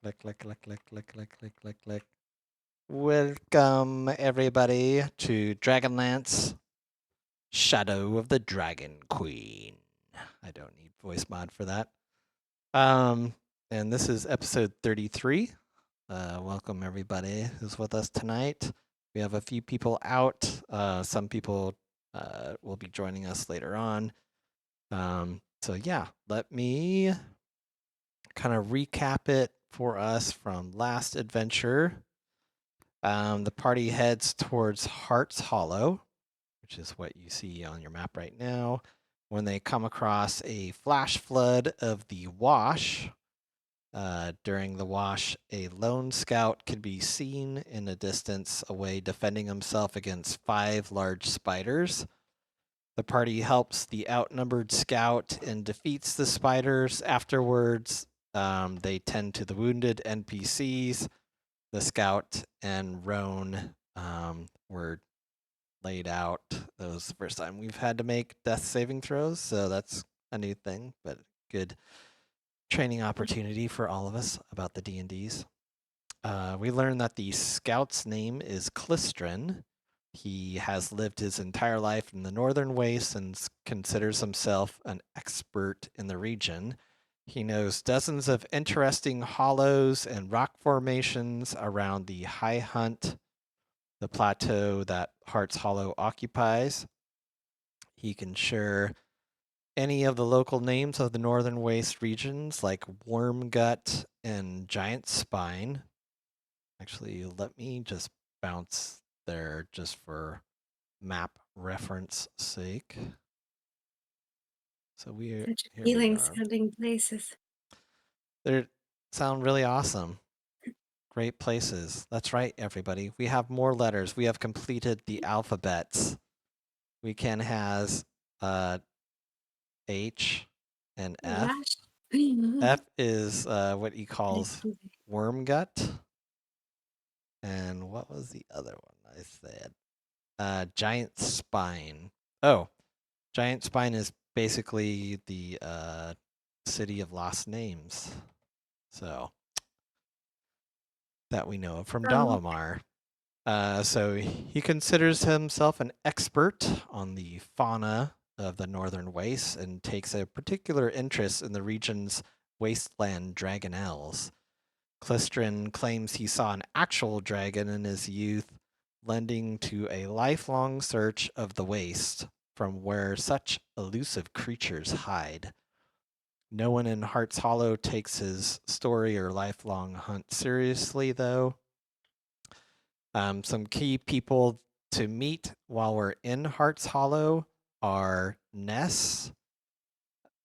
Click, click, click, click, click, click, click, click, click. Welcome, everybody, to Dragonlance Shadow of the Dragon Queen. I don't need voice mod for that. And this is episode 33. Welcome, everybody who's with us tonight. We have a few people out. Some people will be joining us later on. So, yeah, let me kind of recap it for us from last adventure. The party heads towards Heart's Hollow, which is what you see on your map right now, when they come across a flash flood of the wash. During the wash, a lone scout can be seen in a distance away defending himself against 5 large spiders. The party helps the outnumbered scout and defeats the spiders. Afterwards, they tend to the wounded NPCs. The scout and Roan were laid out. That was the first time we've had to make death saving throws, so that's a new thing, but good training opportunity for all of us about the D&Ds. We learned that the scout's name is Clistrin. He has lived his entire life in the Northern Wastes and considers himself an expert in the region. He knows dozens of interesting hollows and rock formations around the High Hunt, the plateau that Heart's Hollow occupies. He can share any of the local names of the Northern Waste regions like Wormgut and Giant Spine. Actually, let me just bounce there just for map reference sake. So Such here we appealing are. sounding places. They sound really awesome. Great places. That's right, everybody. We have more letters. We have completed the alphabets. We can has H and F. Gosh. F is what he calls wormgut. And what was the other one I said? Giant spine. Oh, Giant spine is basically the city of lost names. So that we know of from Oh, Dalamar. So he considers himself an expert on the fauna of the Northern Wastes and takes a particular interest in the region's wasteland dragonels. Clistrin claims he saw an actual dragon in his youth, lending to a lifelong search of the waste from where such elusive creatures hide. No one in Heart's Hollow takes his story or lifelong hunt seriously, though. Some key people to meet while we're in Heart's Hollow are Ness,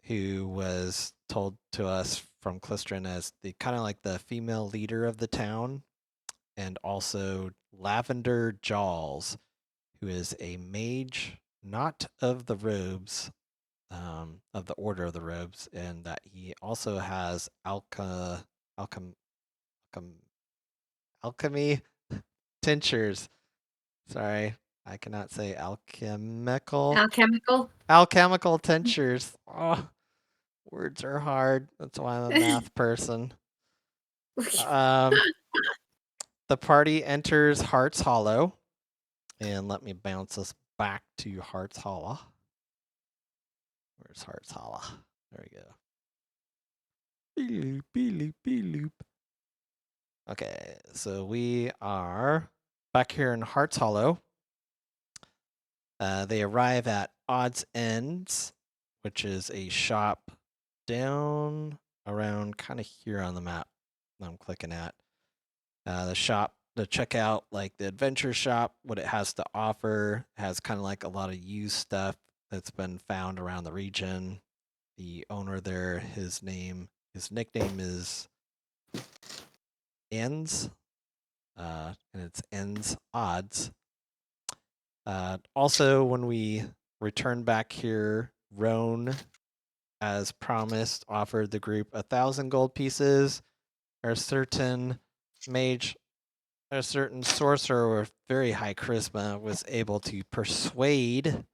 who was told to us from Clistrin as the kind of like the female leader of the town, and also Lavender Jaws, who is a mage, not of the robes, of the Order of the Robes, and that he also has alchem, alchemy tinctures. Sorry, I cannot say alchemical. alchemical tinctures. Oh, words are hard. That's why I'm a math person. Um, the party enters Heart's Hollow, and let me bounce us back to Heart's Hollow. Where's Heart's Hollow? There we go. Beep, beep, beep. Okay, so we are back here in Heart's Hollow. They arrive at Odds Ends, which is a shop down around kind of here on the map I'm clicking at. The shop to check out like the adventure shop, what it has to offer, has kind of like a lot of used stuff that's been found around the region. The owner there, his nickname is Ends, and it's Ends Odds. Also, when we return back here, Roan, as promised, offered the group 1,000 gold pieces. A certain mage, a certain sorcerer with very high charisma was able to persuade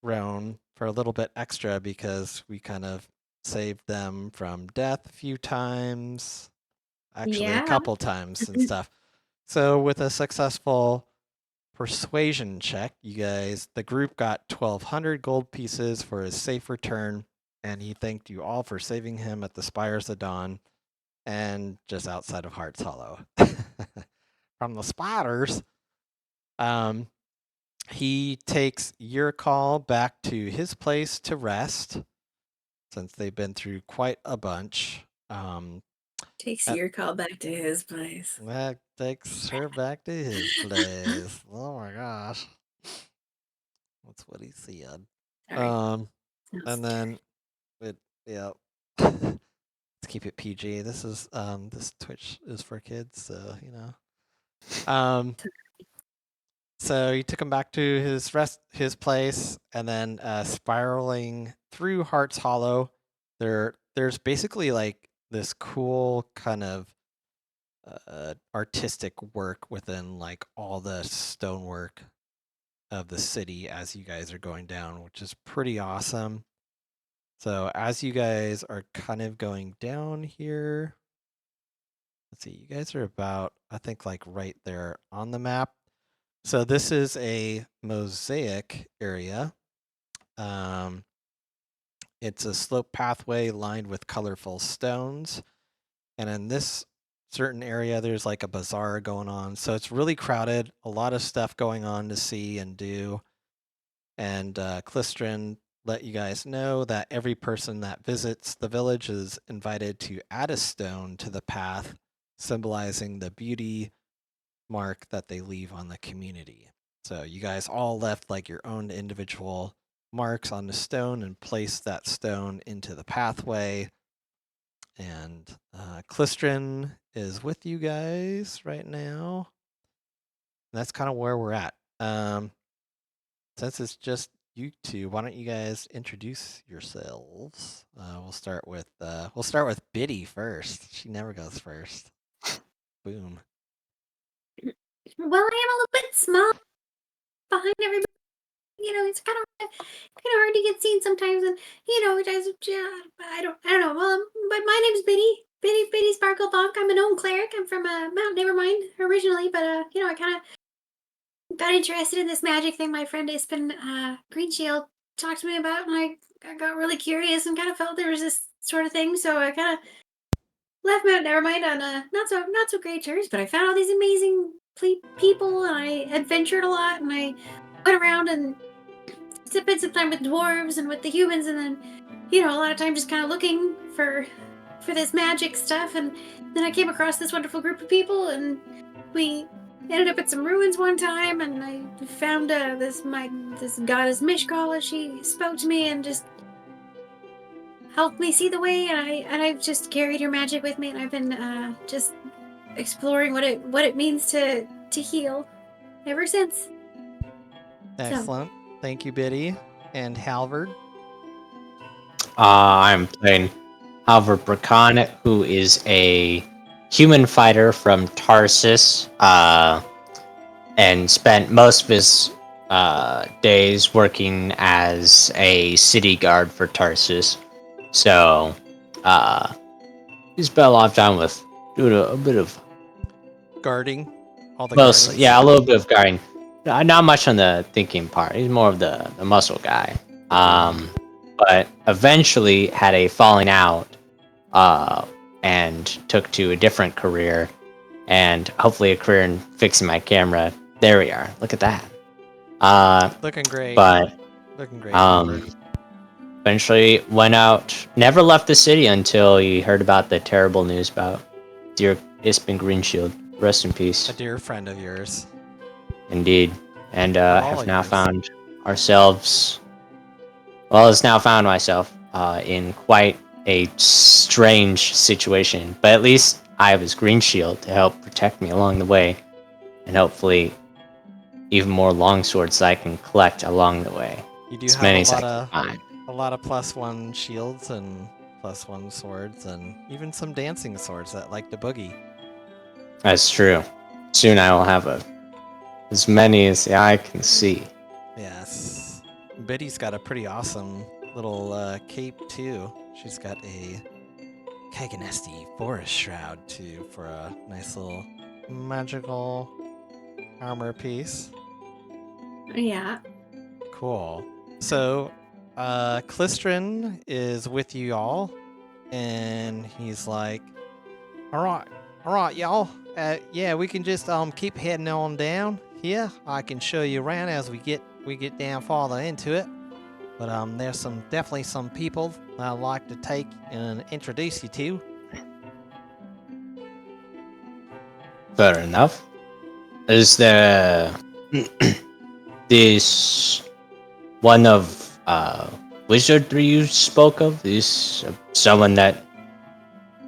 Roan for a little bit extra because we kind of saved them from death a few times. actually, a couple times and stuff. So with a successful persuasion check, the group got 1,200 gold pieces for his safe return, and he thanked you all for saving him at the Spires of Dawn and just outside of Heart's Hollow. From the spiders. He takes your call back to his place to rest, since they've been through quite a bunch. Takes your call back to his place. That takes her back to his place. Oh my gosh. That's what he said. Sorry. And then yeah. Let's keep it PG. This Twitch is for kids, so So he took him back to his place, and then spiraling through Heart's Hollow, there's basically like this cool kind of artistic work within like all the stonework of the city as you guys are going down, which is pretty awesome. So as you guys are kind of going down here, let's see, you guys are about, I think, like right there on the map. So this is a mosaic area. It's a slope pathway lined with colorful stones. And in this certain area, there's like a bazaar going on. So it's really crowded, a lot of stuff going on to see and do. And Clistrin let you guys know that every person that visits the village is invited to add a stone to the path, symbolizing the beauty mark that they leave on the community. So you guys all left like your own individual marks on the stone and placed that stone into the pathway. And Clistrin is with you guys right now. And that's kind of where we're at. Since it's just you two, why don't you guys introduce yourselves? We'll start with Biddy first. She never goes first. Boom. Well, I am a little bit small behind everybody. It's kind of hard to get seen sometimes, and I don't know. Well, but my name's Biddy Sparkle Bonk. I'm a gnome cleric. I'm from Mount Nevermind originally, but I kind of got interested in this magic thing. My friend Ispin Green Shield talked to me about, and I got really curious and kind of felt there was this sort of thing. So I kind of left Mount Nevermind on not so great terms, but I found all these amazing people, and I adventured a lot, and I went around and spent some time with dwarves and with the humans, and then a lot of time just kind of looking for this magic stuff, and then I came across this wonderful group of people, and we ended up at some ruins one time, and I found this goddess Mishkala. She spoke to me and just helped me see the way, and I've just carried her magic with me, and I've been just exploring what it means to heal ever since. Excellent. Thank you, Biddy. And Halvard? I'm playing Halvard Brakan, who is a human fighter from Tarsus, and spent most of his days working as a city guard for Tarsus. So, he spent a lot of time with doing a bit of guarding. Mostly, yeah, a little bit of guarding. Not much on the thinking part. He's more of the muscle guy. But eventually had a falling out, and took to a different career, and hopefully a career in fixing my camera. There we are. Look at that. Looking great. But looking great. Eventually went out. Never left the city until he heard about the terrible news about dear Ispin Greenshield. Rest in peace. A dear friend of yours. Indeed. And have now found ourselves... Well, has now found myself in quite a strange situation. But at least I have his green shield to help protect me along the way. And hopefully even more longswords that I can collect along the way. You do as have many a lot of +1 shields and +1 swords, and even some dancing swords that like to boogie. That's true. Soon I will have as many as the eye can see. Yes. Biddy's got a pretty awesome little cape too. She's got a Kaganesti Forest Shroud too for a nice little magical armor piece. Yeah. Cool. So, Klistrin is with you all, and he's like, all right, y'all. Yeah, we can just keep heading on down here. I can show you around as we get down farther into it. But there's definitely some people I'd like to take and introduce you to. Fair enough. Is there this one of wizardry you spoke of? Is someone that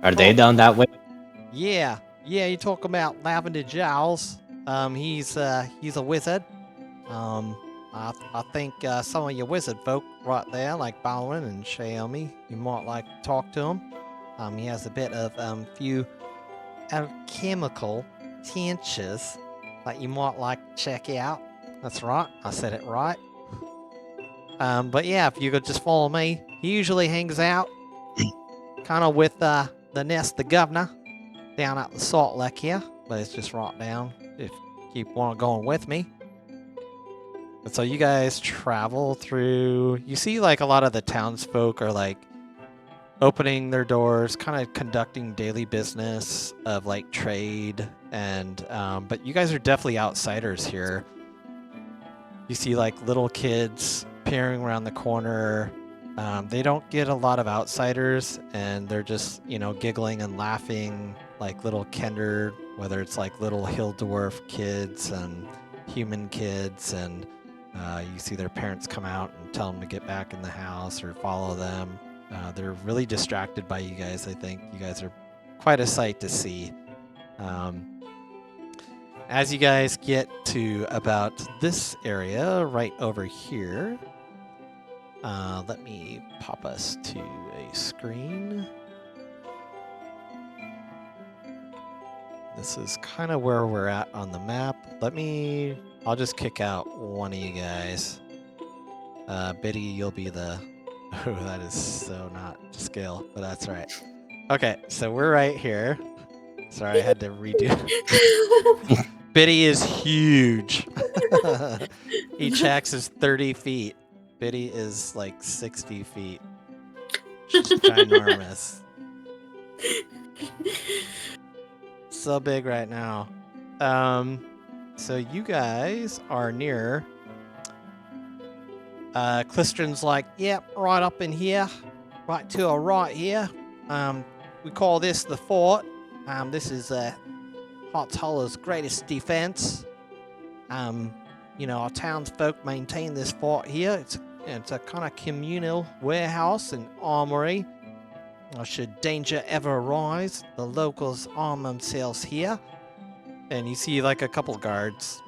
are they down that way? Yeah, you talk about Lavender Giles. He's a wizard. I think some of your wizard folk right there, like Balwin and Xiaomi, you might like to talk to him. He has a bit of few alchemical tinctures that you might like to check out. That's right, I said it right. But yeah, if you could just follow me, he usually hangs out kind of with the governor down at the Salt Lake here, but it's just right down if you want to go with me. And so you guys travel through. You see, like, a lot of the townsfolk are like opening their doors, kind of conducting daily business of like trade, and but you guys are definitely outsiders here. You see, like, little kids peering around the corner. They don't get a lot of outsiders, and they're just, giggling and laughing like little kinder, whether it's like little hill dwarf kids and human kids, and you see their parents come out and tell them to get back in the house or follow them. They're really distracted by you guys. I think you guys are quite a sight to see. As you guys get to about this area right over here, let me pop us to a screen. This is kind of where we're at on the map. I'll just kick out one of you guys. Biddy, you'll be the... Oh, that is so not to scale, but that's right. Okay, so we're right here. Sorry, I had to redo. Biddy is huge. Each axe is 30 feet. Biddy is like 60 feet. She's ginormous. So big right now. So you guys are near. Klistrin's like, yep, right up in here, right to our right here. We call this the fort. This is Hot's Hollow's greatest defense. Our townsfolk maintain this fort here. It's a kind of communal warehouse and armory. Should danger ever arise, the locals arm themselves here. And you see like a couple guards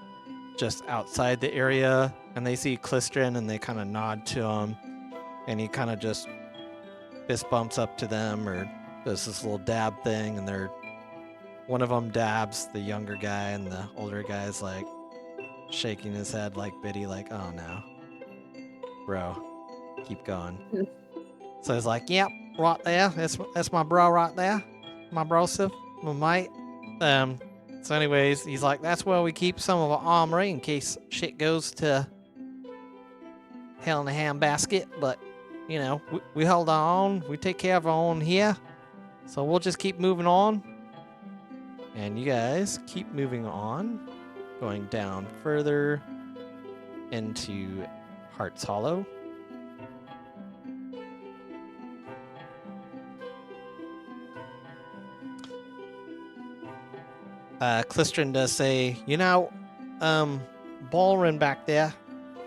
just outside the area, and they see Klistrin and they kind of nod to him, and he kind of just fist bumps up to them or does this little dab thing, and one of them dabs the younger guy, and the older guy's like shaking his head like Biddy, like, oh no, bro, keep going. So he's like, yep, right there, that's my bro right there, my brosif, my mate. So anyways, he's like, that's where we keep some of our armory in case shit goes to hell in a handbasket. But, we hold on. We take care of our own here. So we'll just keep moving on. And you guys keep moving on, going down further into Heart's Hollow. Klistrin does say, Balrin back there,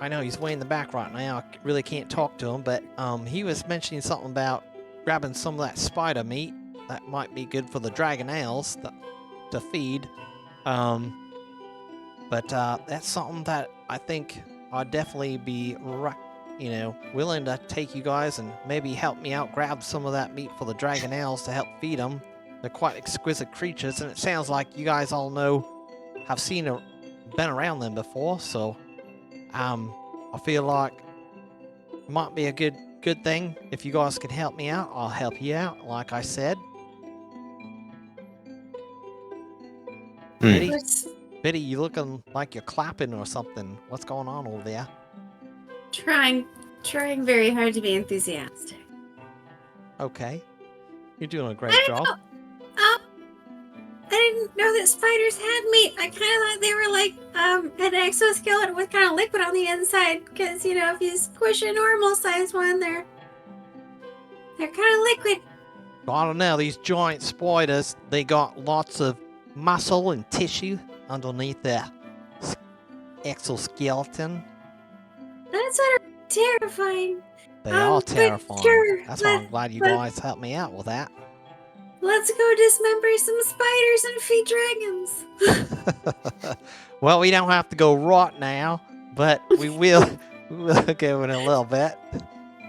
I know he's way in the back right now. I really can't talk to him, but he was mentioning something about grabbing some of that spider meat that might be good for the Dragonells to feed. But that's something that I think I'd definitely be willing to take you guys and maybe help me out grab some of that meat for the Dragonells to help feed them. They're quite exquisite creatures, and it sounds like you guys all have been around them before, so I feel like it might be a good thing if you guys can help me out. I'll help you out, like I said. Biddy, was Biddy, you looking like you're clapping or something. What's going on over there? trying very hard to be enthusiastic. Okay. You're doing a I great don't job. know. I didn't know that spiders had meat. I kind of thought they were like an exoskeleton with kind of liquid on the inside. Because if you squish a normal size one, they're kind of liquid. I don't know, these giant spiders, they got lots of muscle and tissue underneath their exoskeleton. That's sort of terrifying. They are But terrifying. sure, That's why I'm glad you guys helped me out with that. Let's go dismember some spiders and feed dragons. Well, we don't have to go right now, but we will. We will go in a little bit.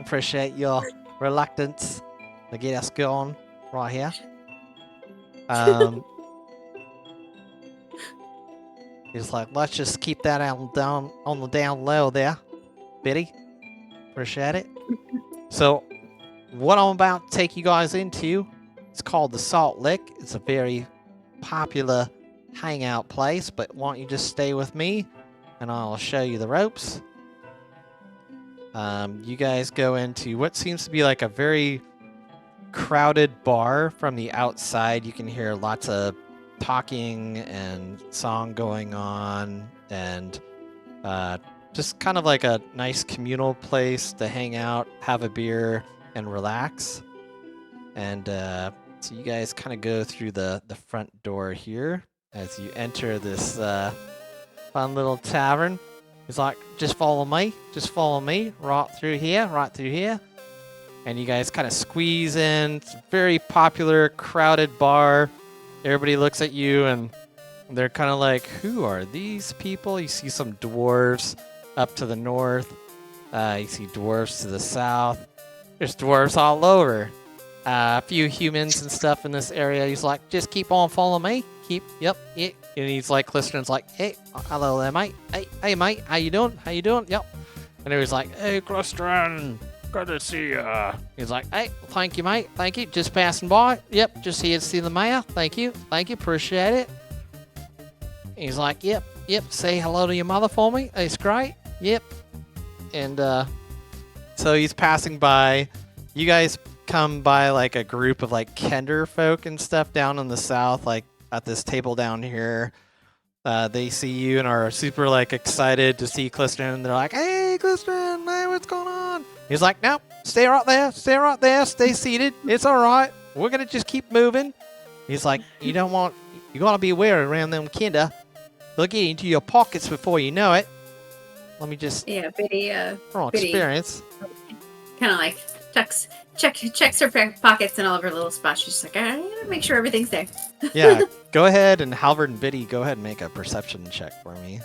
Appreciate your reluctance to get us going right here. He's like, let's just keep that on the down low there, Biddy. Appreciate it. So, what I'm about to take you guys into, it's called the Salt Lick. It's a very popular hangout place, but why don't you just stay with me, and I'll show you the ropes. You guys go into what seems to be like a very crowded bar from the outside. You can hear lots of talking and song going on, and just kind of like a nice communal place to hang out, have a beer, and relax. And so you guys kind of go through the front door here as you enter this fun little tavern. He's like, just follow me, right through here. And you guys kind of squeeze in. It's a very popular, crowded bar. Everybody looks at you and they're kind of like, who are these people? You see some dwarves up to the north. You see dwarves to the south. There's dwarves all over. A few humans and stuff in this area. He's like, just keep on following me. Yep. And he's like, Clistern's like, hey, hello there, mate. Hey, mate, how you doing? Yep. And he was like, hey, Clistern, good to see ya. He's like, hey, thank you, mate. Thank you. Just passing by. Yep, just here to see the mayor. Thank you. Appreciate it. He's like, yep. Say hello to your mother for me. It's great. Yep. And so he's passing by. You guys come by like a group of like Kender folk and stuff down in the south, like at this table down here. They see you and are super like excited to see Clistern. They're like, hey, Clistern, hey, what's going on? He's like, nope, stay right there, stay seated. It's all right. We're gonna just keep moving. He's like, you gotta be aware around them Kender. They'll get into your pockets before you know it. Let me just Biddy. from Biddy experience. kind of like checks her pockets and all of her little spots. She's just like, I gotta make sure everything's there. Yeah, go ahead, and Halvard and Biddy, go ahead and make a perception check for me.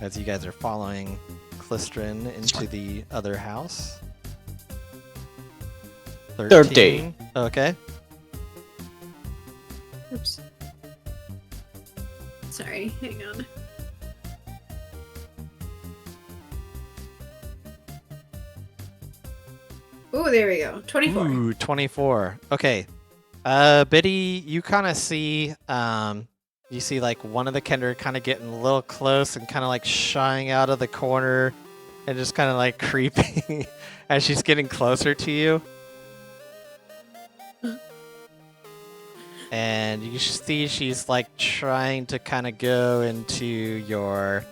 As you guys are following Clistern into the other house. 13. Okay. Oops. Sorry, hang on. Oh, there we go. 24. Ooh, 24. Okay. Biddy, you kind of see, you see like one of the Kender kind of getting a little close and kind of like shying out of the corner and just kind of like creeping as she's getting closer to you. And you see she's like trying to kind of go into your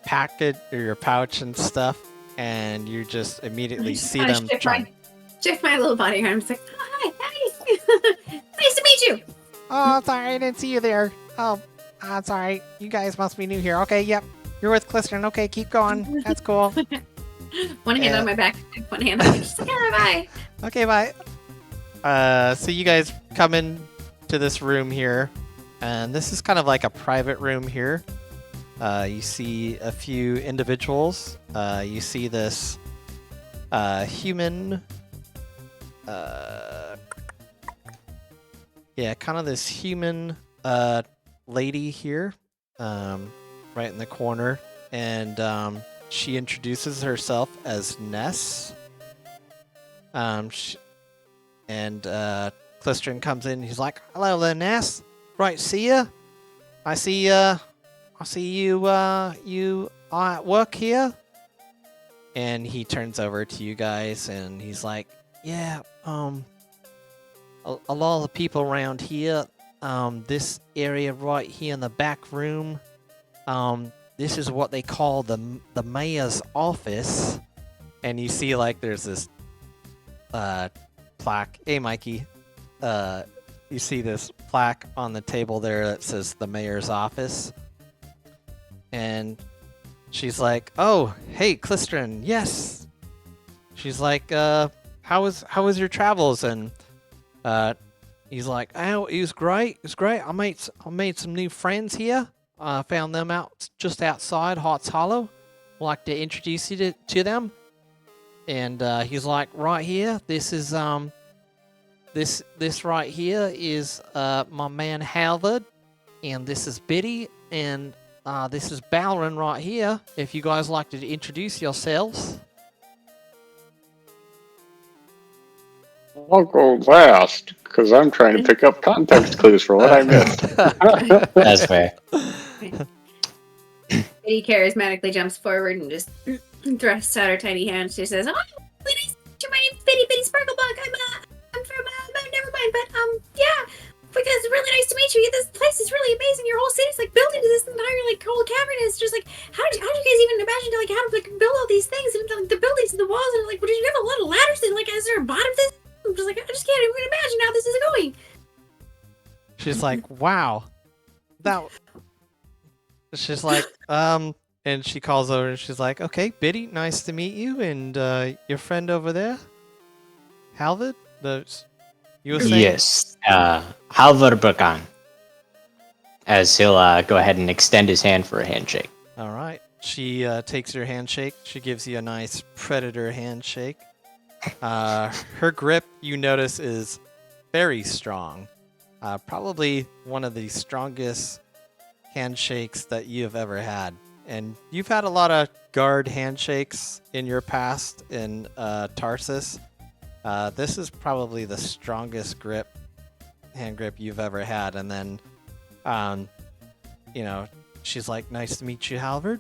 packet or your pouch and stuff, and you just immediately see them Shift my little body around. I'm just like, oh, hi. Nice to meet you. Oh, sorry, I didn't see you there. Oh, sorry. You guys must be new here. Okay, yep. You're with Clistern. Okay, keep going. That's cool. One hand on my back, one hand on me. Just like, oh, bye. Okay, bye. So you guys come in to this room here, and this is kind of like a private room here. You see a few individuals. You see this human, kind of this human lady here, right in the corner, and she introduces herself as Ness. Clistrin comes in. He's like, "Hello there, Ness. Right, see ya. I see you. You are at work here." And he turns over to you guys, and he's like, "Yeah, a lot of the people around here, this area right here in the back room, this is what they call the mayor's office." And you see, like, there's this plaque. Hey, Mikey. You see this plaque on the table there that says the mayor's office. And she's like, "Oh, hey, Clistrin, yes." She's like, how was your travels?" And he's like, "Oh, it was great. It was great. I made some new friends here. Found them out just outside Hearts Hollow. I'd like to introduce you to them." And he's like, "Right here, this is this right here is my man Halvard, and this is Biddy, and this is Balrin right here. If you guys like to introduce yourselves." I'll go last because I'm trying to pick up context clues for what I missed. That's fair. Biddy charismatically jumps forward and just thrusts out her tiny hand. She says, "Oh, really nice to meet you. My name's Biddy Sparklebug. I'm from never mind, but yeah, because it's really nice to meet you. This place is really amazing. Your whole city's like built into this entire like whole cavern. Is just like how did you guys even imagine to like how to like build all these things and like the buildings and the walls and like did you have a lot of ladders and like is there a bottom of this? I'm just like I just can't even imagine how this is going." She's like, "Wow, that." She's like, and she calls over and she's like, "Okay, Biddy, nice to meet you, and your friend over there, Halvard, you were saying?" Yes, Halvar Brakan. As he'll go ahead and extend his hand for a handshake. All right. She takes your handshake. She gives you a nice predator handshake. Her grip, you notice, is very strong. Probably one of the strongest handshakes that you've ever had. And you've had a lot of guard handshakes in your past in Tarsus. This is probably the strongest hand grip you've ever had. And then, she's like, "Nice to meet you, Halvard."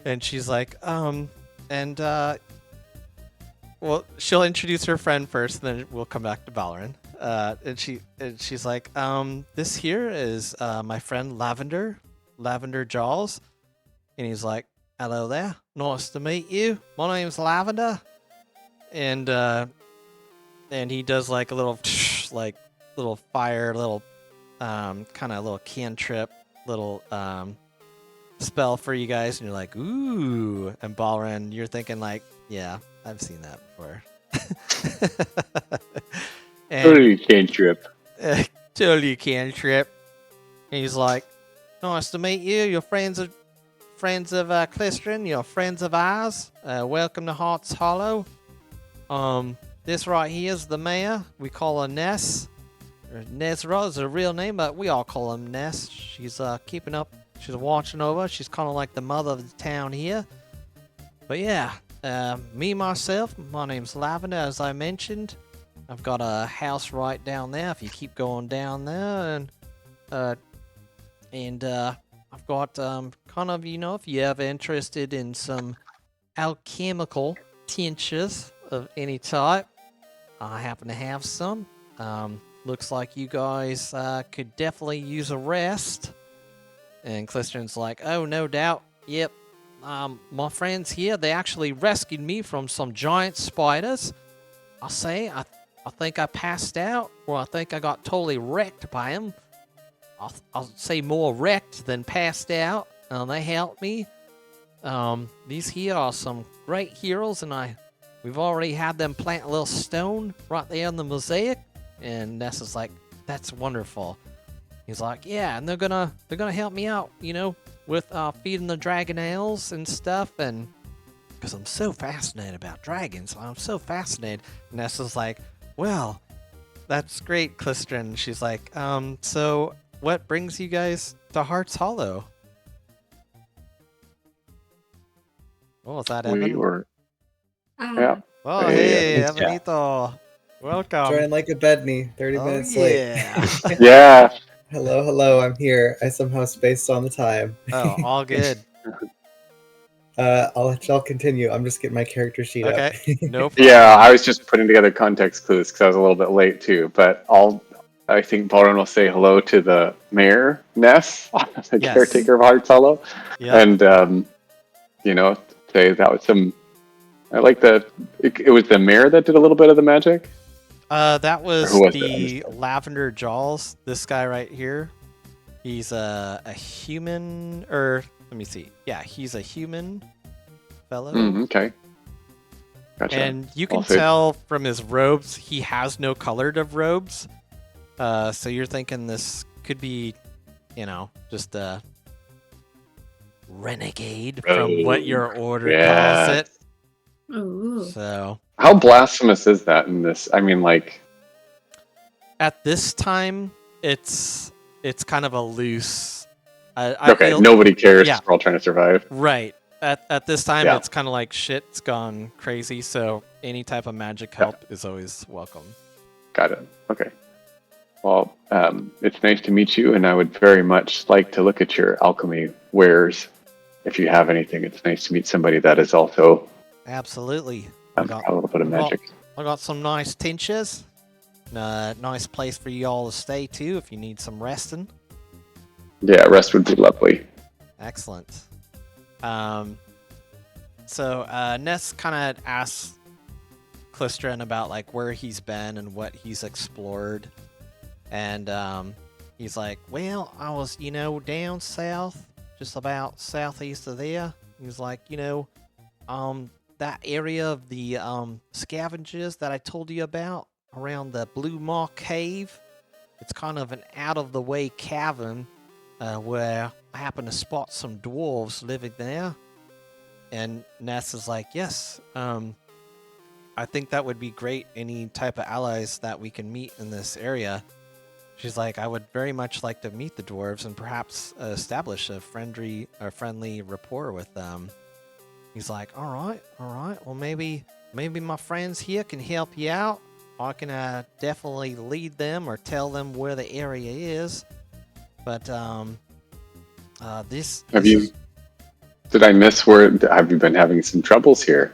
And she's like, well, she'll introduce her friend first, and then we'll come back to Valorant. And she's like, "This here is my friend Lavender Jaws." And he's like, "Hello there, nice to meet you. My name's Lavender." And he does like a little little fire, little kind of little cantrip, little spell for you guys, and you're like, "Ooh!" And Balrin, you're thinking like, "Yeah, I've seen that before." Totally cantrip. Totally cantrip. And he's like, "Nice to meet you. You're friends of Clistrin. You're friends of ours. Welcome to Hearts Hollow. This right here is the mayor. We call her Ness. Nezra is her real name, but we all call her Ness. She's keeping up. She's watching over. She's kind of like the mother of the town here. But yeah, myself, my name's Lavender, as I mentioned. I've got a house right down there. If you keep going down there, and I've got kind of, if you ever interested in some alchemical tinctures of any type, I happen to have some. Looks like you guys could definitely use a rest." And Clistrin's like, "Oh, no doubt. Yep. My friends here, they actually rescued me from some giant spiders. I think I passed out, or I think I got totally wrecked by them. I'll say more wrecked than passed out. They helped me. These here are some great heroes, and we've already had them plant a little stone right there in the mosaic." And Nessa's like, "That's wonderful." He's like, "Yeah, and they're gonna help me out, with feeding the Dragonels and stuff, and because I'm so fascinated about dragons, I'm so fascinated." And Nessa's like, "Well, that's great, Clistrin." She's like, "So what brings you guys to Hearts Hollow?" What was that, Evan? We were. Um, Yeah. Oh, hey, Yeah. Evanito. Welcome. Join like a bedney. 30 Oh, minutes yeah. late. Yeah. Hello, I'm here. I somehow spaced on the time. Oh, all good. I'll let y'all continue. I'm just getting my character sheet Okay. up. No problem. Yeah, I was just putting together context clues because I was a little bit late too. But I think Balron will say hello to the mayor, Ness, the Yes. caretaker of Hearts Hollow, Yeah. and say that was some. I like that. It was the mayor that did a little bit of the magic. That was who was the it? Lavender Jaws. This guy right here. He's a human, or let me see. Yeah, he's a human fellow. Okay. Gotcha. And you can Also- tell from his robes, he has no colored of robes. So you're thinking this could be, just a renegade from what your order calls it. Ooh. So How blasphemous is that in this? I mean, like, at this time, it's kind of a loose. I okay, feel, nobody cares. yeah. We're all trying to survive. Right. At this time, Yeah. it's kind of like shit's gone crazy. So any type of magic help is always welcome. Got it. Okay. Well, it's nice to meet you, and I would very much like to look at your alchemy wares. If you have anything, it's nice to meet somebody that is also Absolutely. a little bit of magic. I got some nice tinctures. Nice place for you all to stay too if you need some resting. Yeah, rest would be lovely. Excellent. So Ness kind of asks Klistran about like where he's been and what he's explored, and he's like, "Well, I was down south, just about southeast of there." He's like, that area of the scavengers that I told you about around the Blue Maw Cave. It's kind of an out-of-the-way cavern where I happen to spot some dwarves living there. And Ness is like, yes, I think that would be great. Any type of allies that we can meet in this area. She's like, I would very much like to meet the dwarves and perhaps establish a friendly rapport with them. He's like, all right. Well, maybe my friends here can help you out. I can definitely lead them or tell them where the area is. But Did I miss where? Have you been having some troubles here?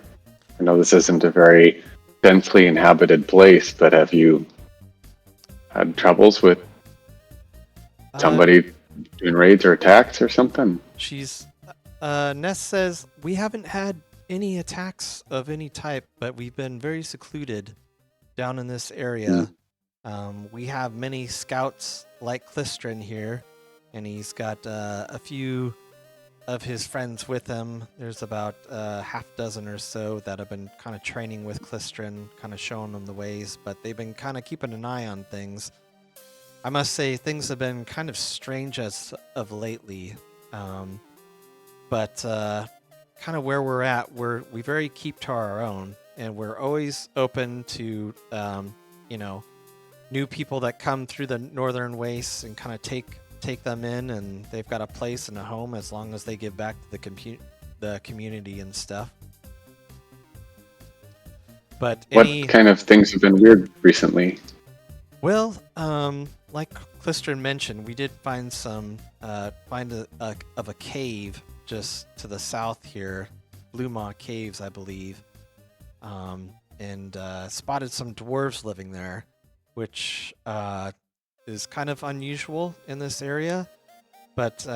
I know this isn't a very densely inhabited place, but have you had troubles with somebody doing raids or attacks or something? Ness says, we haven't had any attacks of any type, but we've been very secluded down in this area. We have many scouts like Klistran here, and he's got a few of his friends with him. There's about half dozen or so that have been kind of training with Klistran, kind of showing them the ways, but they've been kind of keeping an eye on things. I must say things have been kind of strange as of lately. But kind of where we're at, we very keep to our own, and we're always open to new people that come through the northern wastes and kind of take them in, and they've got a place and a home as long as they give back to the community and stuff. But what kind of things have been weird recently? Well, like Klistran mentioned, we did find a cave just to the south here, Blue Maw Caves, I believe, and spotted some dwarves living there, which is kind of unusual in this area. But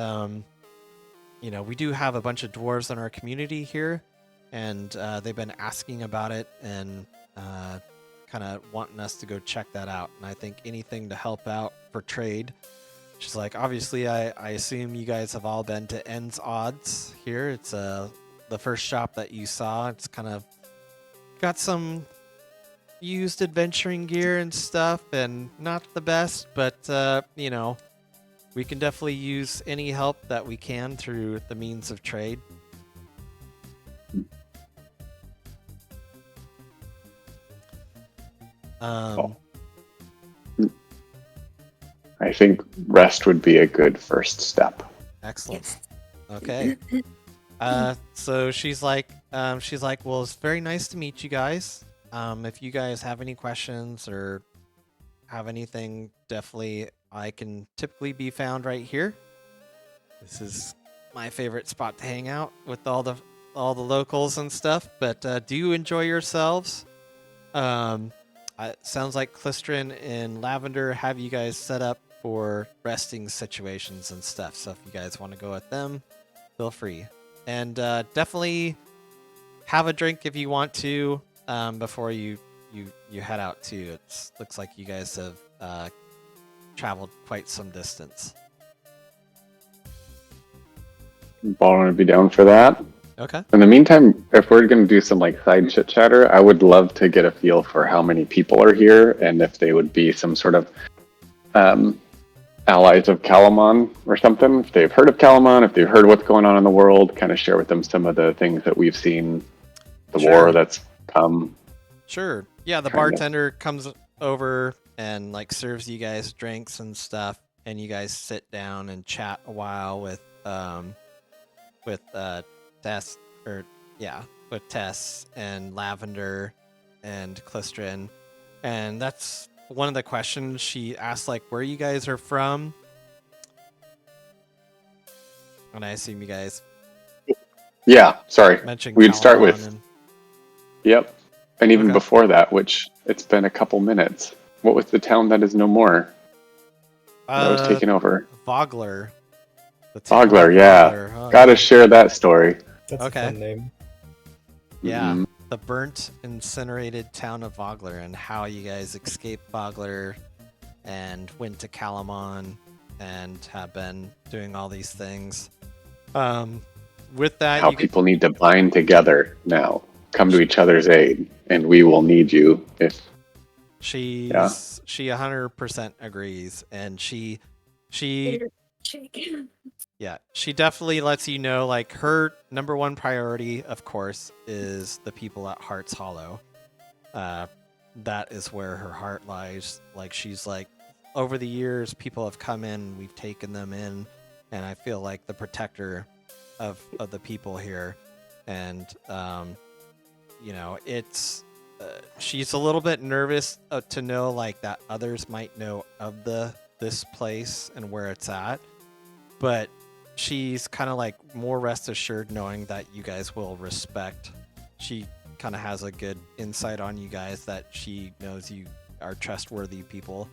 we do have a bunch of dwarves in our community here, and they've been asking about it and kind of wanting us to go check that out. And I think anything to help out for trade. She's like, obviously, I assume you guys have all been to Ends Odds here. It's the first shop that you saw. It's kind of got some used adventuring gear and stuff, and not the best, but we can definitely use any help that we can through the means of trade. I think rest would be a good first step. Excellent. Okay. So she's like, well, it's very nice to meet you guys. If you guys have any questions or have anything, definitely I can typically be found right here. This is my favorite spot to hang out with all the locals and stuff. But do enjoy yourselves. It sounds like Clistrin and Lavender have you guys set up for resting situations and stuff. So if you guys want to go with them, feel free. And definitely have a drink if you want to before you head out too. It looks like you guys have traveled quite some distance. Ball would be down for that. Okay. In the meantime, if we're going to do some like side chit chatter, I would love to get a feel for how many people are here and if they would be some sort of allies of Calamon or something. If they've heard of Calamon, if they've heard what's going on in the world, kind of share with them some of the things that we've seen, the war that's come. Sure. Yeah, the bartender comes over and like serves you guys drinks and stuff, and you guys sit down and chat a while with Tess with Tess and Lavender and Clistrin. And that's one of the questions she asked, like, where you guys are from. And I assume you guys Yeah, sorry. mentioned We'd start with and... Yep. And even Okay. before that, which it's been a couple minutes. What was the town that is no more? That was taken over. Vogler. Vogler, yeah. Vogler. Oh, Gotta yeah. share that story. That's Okay. a fun name. Yeah, Mhm. the burnt, incinerated town of Vogler, and how you guys escaped Vogler and went to Calamon and have been doing all these things. With that, How people need to bind together now. Come to each other's aid, and we will need you if she 100% agrees, and she yeah, she definitely lets you know, like, her number one priority, of course, is the people at Heart's Hollow. That is where her heart lies. Like, she's like, over the years, people have come in, we've taken them in, and I feel like the protector of the people here. And, you know, it's, she's a little bit nervous to know, like, that others might know of this place and where it's at. But she's kind of like more rest assured knowing that you guys will respect. She kind of has a good insight on you guys, that she knows you are trustworthy people.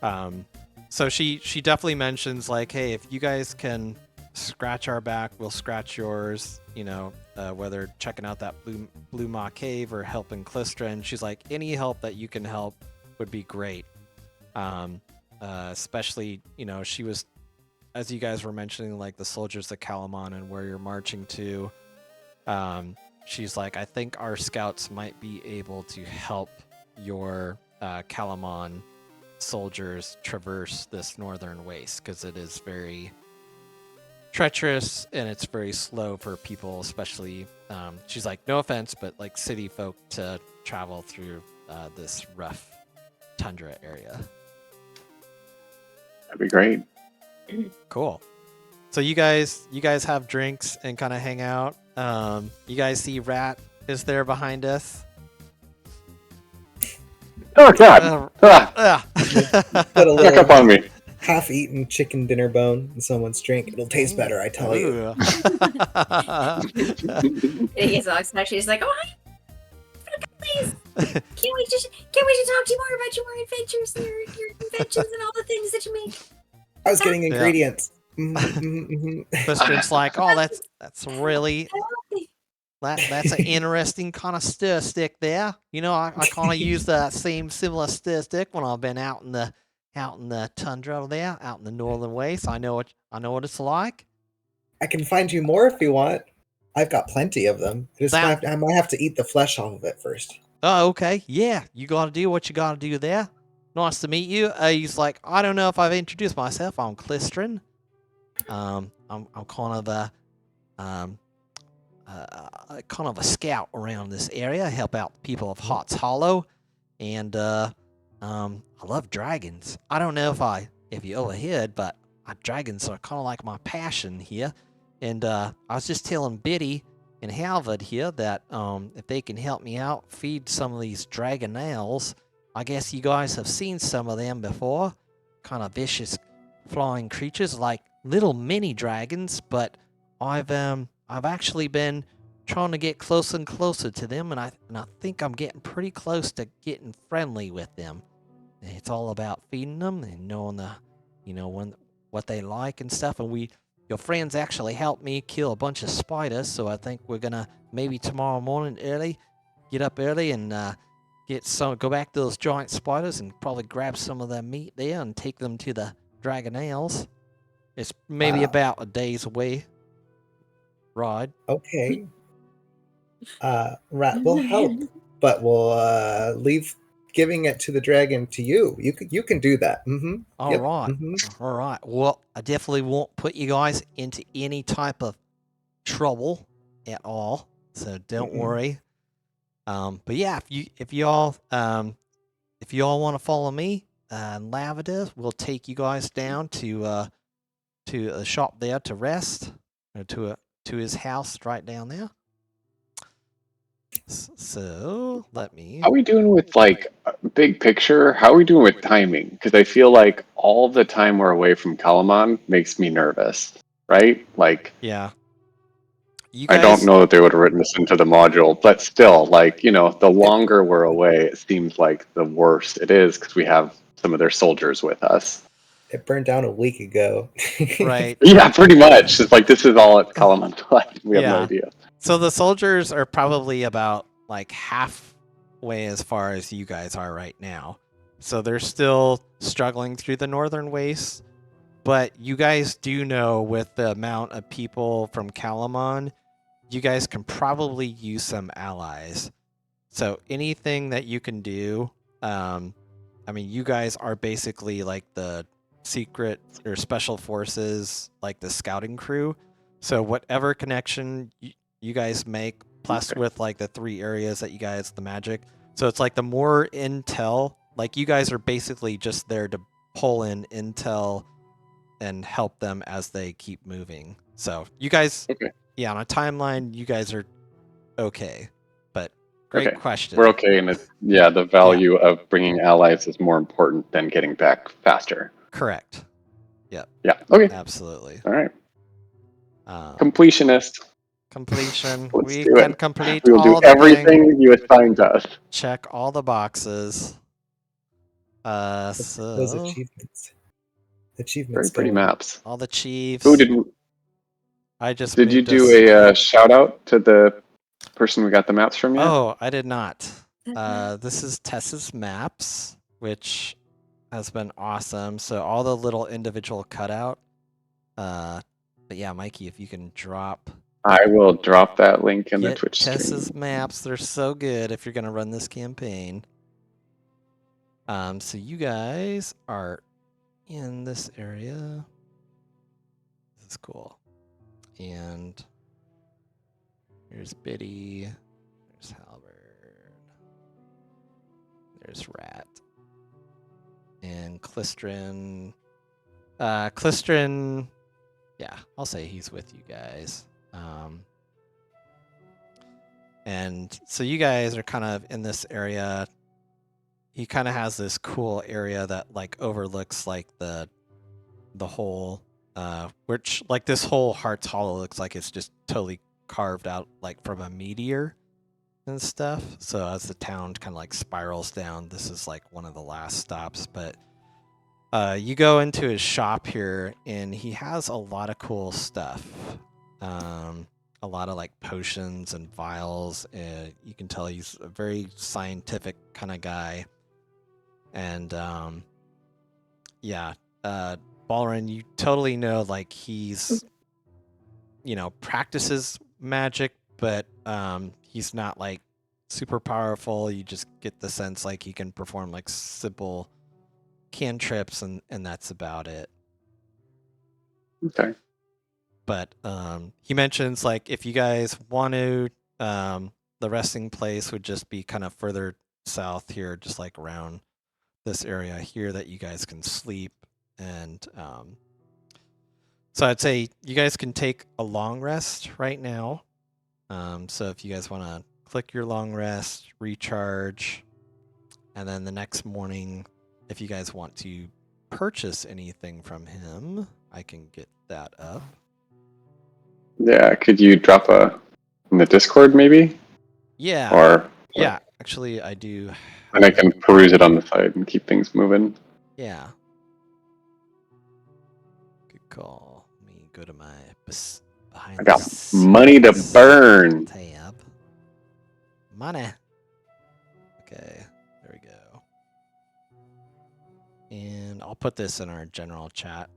So she definitely mentions, like, hey, if you guys can scratch our back, we'll scratch yours. You know, whether checking out that Blue Maw Cave or helping Clistrin. She's like, any help that you can help would be great. Especially, you know, she was, as you guys were mentioning, like the soldiers of Calamon and where you're marching to, she's like, I think our scouts might be able to help your Calamon soldiers traverse this northern waste, because it is very treacherous and it's very slow for people, especially, she's like, no offense, but like city folk to travel through this rough tundra area. that'd be great. Cool. So you guys have drinks and kind of hang out. You guys see Rat is there behind us. Oh God! Put a Back up little on me. half-eaten chicken dinner bone in someone's drink. It'll taste better, I tell you. Ooh. He gets all excited. She's like, "Oh, hi, please! Can't wait to talk to you more about your adventures and your inventions and all the things that you make." I was getting Yeah. ingredients. Clistrin's like, oh, that's really that's an interesting kind of stir stick there. You know, I kind of use that same similar stir stick when I've been out in the tundra there, out in the northern waste. I know what it's like. I can find you more if you want. I've got plenty of them. I might have to eat the flesh off of it first. Oh, okay. Yeah, you got to do what you got to do there. Nice to meet you. He's like, I don't know if I've introduced myself. I'm Clistrin. I'm kind of a scout around this area. I help out the people of Heart's Hollow, and I love dragons. I don't know if you overheard, but dragons are kind of like my passion here. And I was just telling Biddy in Harvard here that if they can help me out, feed some of these Dragonells. I guess you guys have seen some of them before. Kind of vicious flying creatures like little mini dragons, but I've actually been trying to get closer and closer to them, and I think I'm getting pretty close to getting friendly with them. And it's all about feeding them and knowing what they like and stuff. And your friends actually helped me kill a bunch of spiders, so I think we're gonna maybe tomorrow morning get up early and go back to those giant spiders and probably grab some of their meat there and take them to the Dragonelles. It's maybe Wow. about a day's away ride. Okay. Rat will help, but we'll leave giving it to the dragon to you. You can do that. Mm-hmm. All right. All right. Well, I definitely won't put you guys into any type of trouble at all, so don't worry. But yeah, if y'all want to follow me, Lavender will take you guys down to a shop there to rest, or to his house right down there. So let me. How are we doing with like big picture? How are we doing with timing? Because I feel like all the time we're away from Kalaman makes me nervous, right? Like, Yeah. You I don't guys. know that they would have written this into the module, but still, like, the longer we're away, it seems like the worse it is because we have some of their soldiers with us. It burned down a week ago. Right. Yeah, pretty much. It's like this is all at Kalaman. We have no Yeah. idea. So the soldiers are probably about like halfway as far as you guys are right now. So they're still struggling through the northern wastes. But you guys do know, with the amount of people from Kalamon, you guys can probably use some allies. So anything that you can do, you guys are basically like the secret or special forces, like the scouting crew. So whatever connection you guys make, plus with like the 3 areas that you guys, the magic. So it's like the more intel, like you guys are basically just there to pull in intel and help them as they keep moving. So you guys, yeah, on a timeline, you guys are okay. But great question. We're okay, and the value of bringing allies is more important than getting back faster. Correct. Yep. Yeah. Okay. Absolutely. All right. Completion. Let's We do can it. complete We will do all the everything you assigned to us. Check all the boxes. Those achievements. Very pretty maps. All the chiefs. Who did you do a shout out to the person we got the maps from yet? Oh, I did not. This is Tessa's maps, which has been awesome. So all the little individual cutout. But yeah, Mikey, if you can drop. I will drop that link in the Twitch stream. Tessa's maps, they're so good if you're gonna run this campaign. So you guys are in this area. This is cool. And here's Biddy. There's Halberd. There's Rat. And Klistrin. Klistrin, yeah, I'll say he's with you guys. And so you guys are kind of in this area. He kind of has this cool area that like overlooks like the whole, which like this whole Heart's Hollow looks like it's just totally carved out like from a meteor and stuff. So as the town kind of like spirals down, this is like one of the last stops. But you go into his shop here, and he has a lot of cool stuff. A lot of like potions and vials. You can tell he's a very scientific kind of guy. And Balrin, you totally know like he's, practices magic, but he's not like super powerful. You just get the sense like he can perform like simple cantrips, and that's about it. Okay. But he mentions like if you guys want to, the resting place would just be kind of further south here, just like around this area here that you guys can sleep. And so I'd say you guys can take a long rest right now. So if you guys want to click your long rest, recharge, and then the next morning, if you guys want to purchase anything from him, I can get that up. Yeah, could you drop in the Discord maybe? Yeah. Or Yeah, actually, I do. and I can peruse it on the side and keep things moving. Yeah. Good call. Let me go to my behind I got the money to scenes burn. tab. Money. Okay, there we go. And I'll put this in our general chat.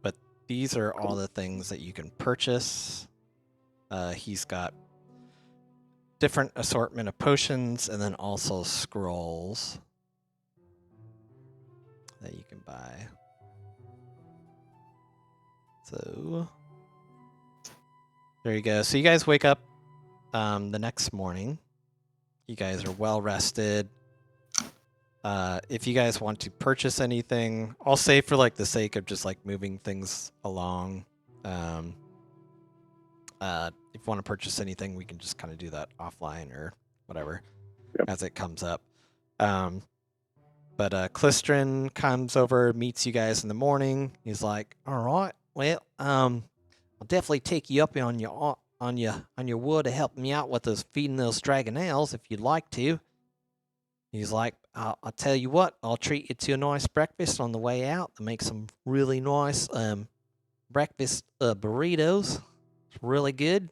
But these are all the things that you can purchase. He's got different assortment of potions and then also scrolls that you can buy. So there you go. So you guys wake up the next morning. You guys are well rested. If you guys want to purchase anything, I'll say for like the sake of just like moving things along. If you want to purchase anything, we can just kind of do that offline or whatever as it comes up. But Clistrin comes over, meets you guys in the morning. He's like, "All right, well, I'll definitely take you up on your word to help me out with feeding those Dragonells if you'd like to." He's like, I'll tell you what, I'll treat you to a nice breakfast on the way out. I'll make some really nice breakfast burritos. It's really good.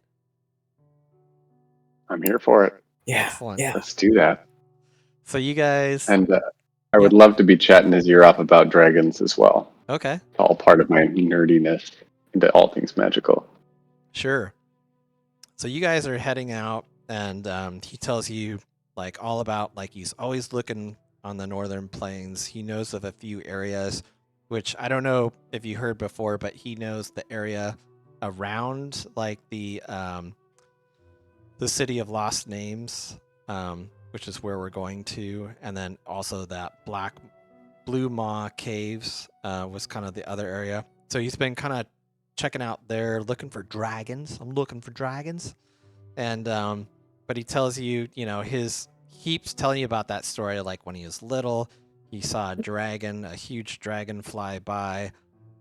I'm here for it. Yeah. Excellent. Yeah. Let's do that. So you guys... And I would love to be chatting his ear off about dragons as well. Okay. All part of my nerdiness into all things magical. Sure. So you guys are heading out, and he tells you like all about, like, he's always looking on the northern plains. He knows of a few areas, which I don't know if you heard before, but he knows the area around like the city of Lost Names, which is where we're going to, and then also that Blue Maw Caves was kind of the other area. So he's been kind of checking out there, looking for dragons. I'm looking for dragons, and but he tells you, he keeps telling you about that story, like when he was little, he saw a huge dragon fly by,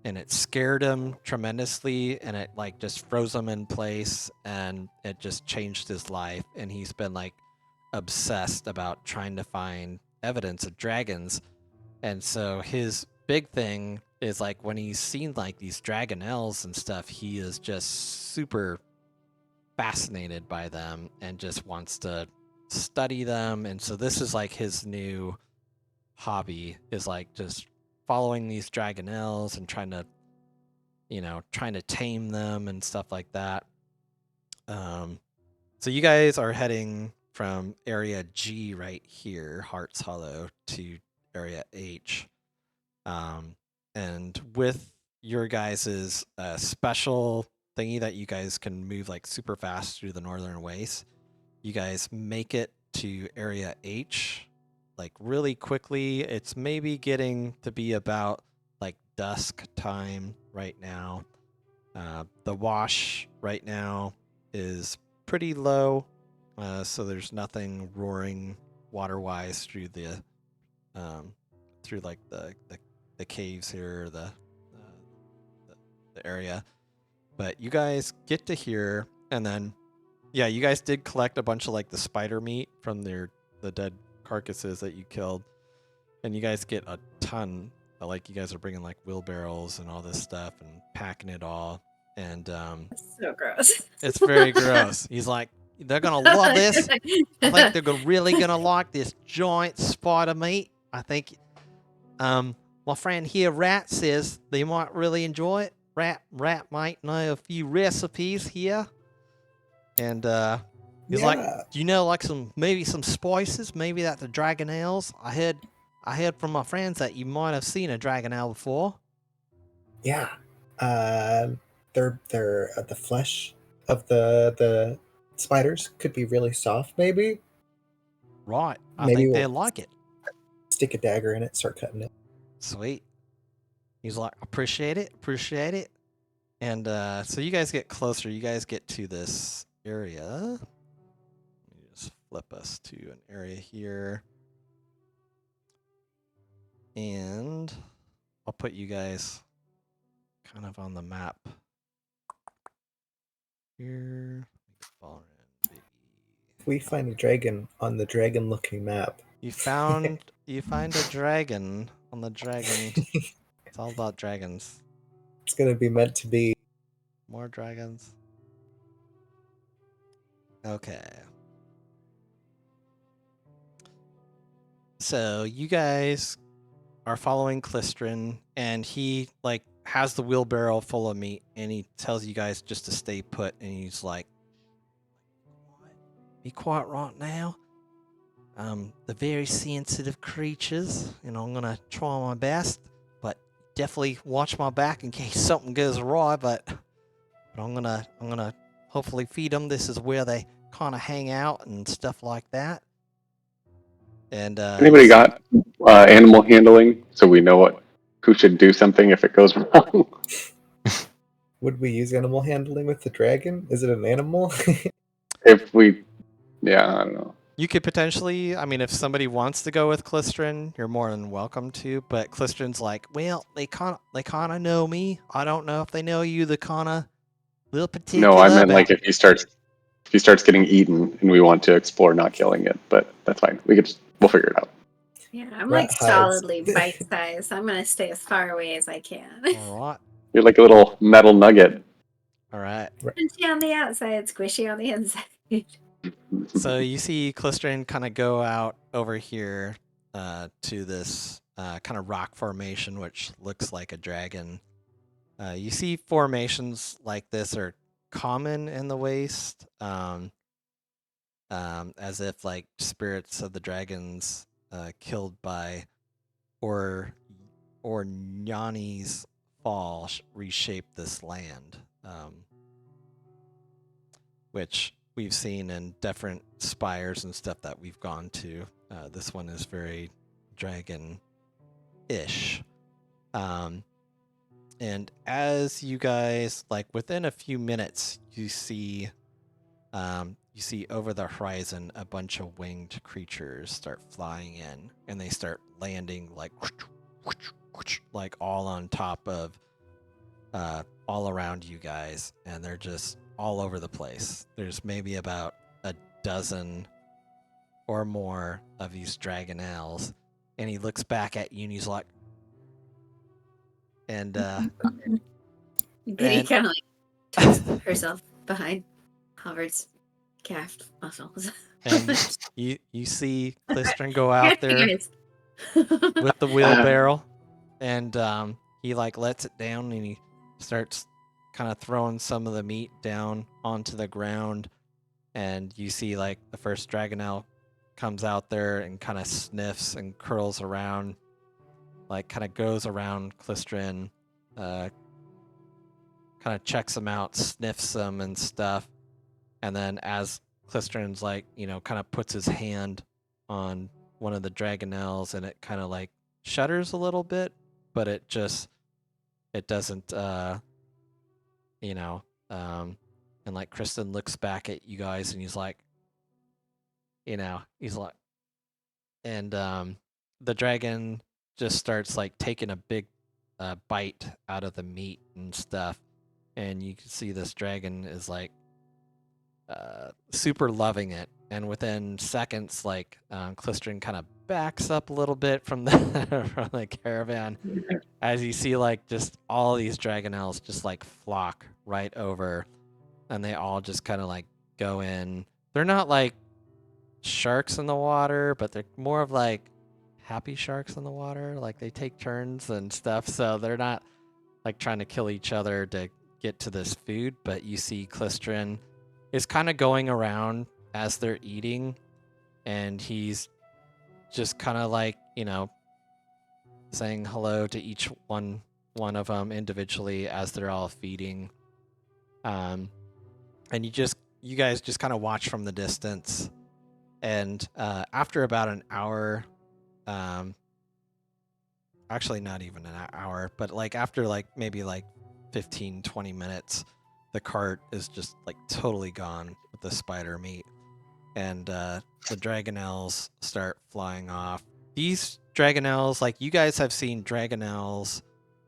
and it scared him tremendously, and it like just froze him in place, and it just changed his life, and he's been like obsessed about trying to find evidence of dragons. And so his big thing is like when he's seen like these Dragonells and stuff, he is just super fascinated by them and just wants to study them. And so this is like his new hobby, is like just following these Dragonells and trying to tame them and stuff like that. So you guys are heading from area G right here, Heart's Hollow, to area H. And with your guys' special thingy that you guys can move like super fast through the northern waste, you guys make it to area H like really quickly. It's maybe getting to be about like dusk time right now. The wash right now is pretty low, so there's nothing roaring water-wise through the like the caves here, the area. But you guys get to here, and then you guys did collect a bunch of like the spider meat from the dead carcasses that you killed, and you guys get a ton. Like you guys are bringing like wheelbarrows and all this stuff and packing it all, and That's so gross. it's very gross. He's like, they're gonna love this. I think they're really gonna like this giant spider meat. I think my friend here, Rat, says they might really enjoy it. Rat might know a few recipes here. And he's like, do you know like some spices? Maybe that the Dragonells? I heard from my friends that you might have seen a Dragonell before. Yeah. They're the flesh of the spiders could be really soft, maybe. Right. I Maybe think we'll they like it. Stick a dagger in it, start cutting it. Sweet. He's like, appreciate it. And so you guys get closer. You guys get to this area. Let me just flip us to an area here. And I'll put you guys kind of on the map here. If we find a dragon on the dragon-looking map, You find a dragon on the dragon. It's all about dragons. it's gonna be meant to be. More dragons. Okay. So you guys are following Klystron, and he like has the wheelbarrow full of meat, and he tells you guys just to stay put, and he's like, "Be quiet right now. The very sensitive creatures, and I'm gonna try my best, but definitely watch my back in case something goes awry. But I'm gonna hopefully feed them. This is where they kind of hang out and stuff like that." And Anybody got animal handling so we know who should do something if it goes wrong? Would we use animal handling with the dragon? Is it an animal? If we, yeah, I don't know. You could potentially, I mean, if somebody wants to go with Klystron, you're more than welcome to. But Klystron's like, well, they kind of know me. I don't know if they know you. The kind of little particular. No, I meant about- like if he starts getting eaten and we want to explore not killing it, but that's fine. We'll figure it out. Yeah, I'm Rat like hides. solidly bite sized. I'm gonna stay as far away as I can. All right, You're like a little metal nugget. all right. Crunchy on the outside, squishy on the inside. So you see Klystron kind of go out over here to this kind of rock formation, which looks like a dragon. You see formations like this are common in the waste, as if like spirits of the dragons killed by or Nyani's fall reshape this land, which we've seen in different spires and stuff that we've gone to. This one is very dragon-ish. And as you guys, like within a few minutes, you see over the horizon a bunch of winged creatures start flying in, and they start landing like all on top of all around you guys, and they're just all over the place. There's maybe about a dozen or more of these Dragonells, and he looks back at you and he's like, and Biddy And- kind of like tucks herself behind Hubbard's calf muscles. and you see Klystron go out there Guys. with the wheelbarrow, and he like lets it down, and he starts kind of throwing some of the meat down onto the ground, and you see like the first Dragonell comes out there and kind of sniffs and curls around, like kind of goes around Klystron, kind of checks him out, sniffs him and stuff, and then as Klystron's like, kind of puts his hand on one of the Dragonells, and it kind of like shudders a little bit, but it doesn't, and like Kristen looks back at you guys, and he's like, and the dragon just starts like taking a big bite out of the meat and stuff, and you can see this dragon is like super loving it, and within seconds, like Klystron kind of backs up a little bit from the from the caravan, as you see like just all these Dragonells just like flock right over, and they all just kind of like go in. They're not like sharks in the water, but they're more of like happy sharks in the water. Like they take turns and stuff, so they're not like trying to kill each other to get to this food. But you see Klystron is kind of going around as they're eating, and he's just kind of like, saying hello to each one of them individually as they're all feeding. And you guys just kind of watch from the distance, and after about an hour, actually not even an hour, but like after like maybe like 15-20 minutes, the cart is just like totally gone with the spider meat. And the Dragonells start flying off. These Dragonells, like you guys have seen Dragonells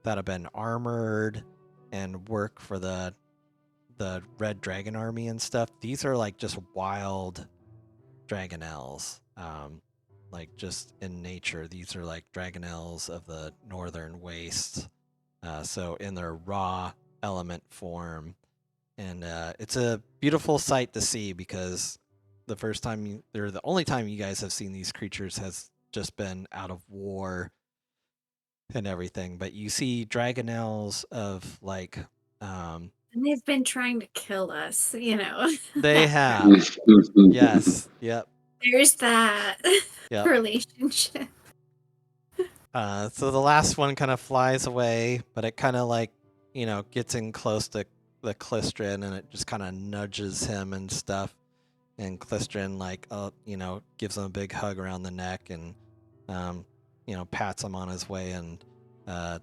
that have been armored and work for the Red Dragon Army and stuff. These are like just wild Dragonells. Like just in nature, these are like Dragonells of the Northern Wastes. So in their raw element form. And it's a beautiful sight to see because the only time you guys have seen these creatures has just been out of war and everything. But you see Dragonells of like, And they've been trying to kill us, they have, yes, yep, There's that yep. relationship. So the last one kind of flies away, but it kind of like, gets in close to the Klystron and it just kind of nudges him and stuff. And Klystron, like, gives him a big hug around the neck and, pats him on his way, and the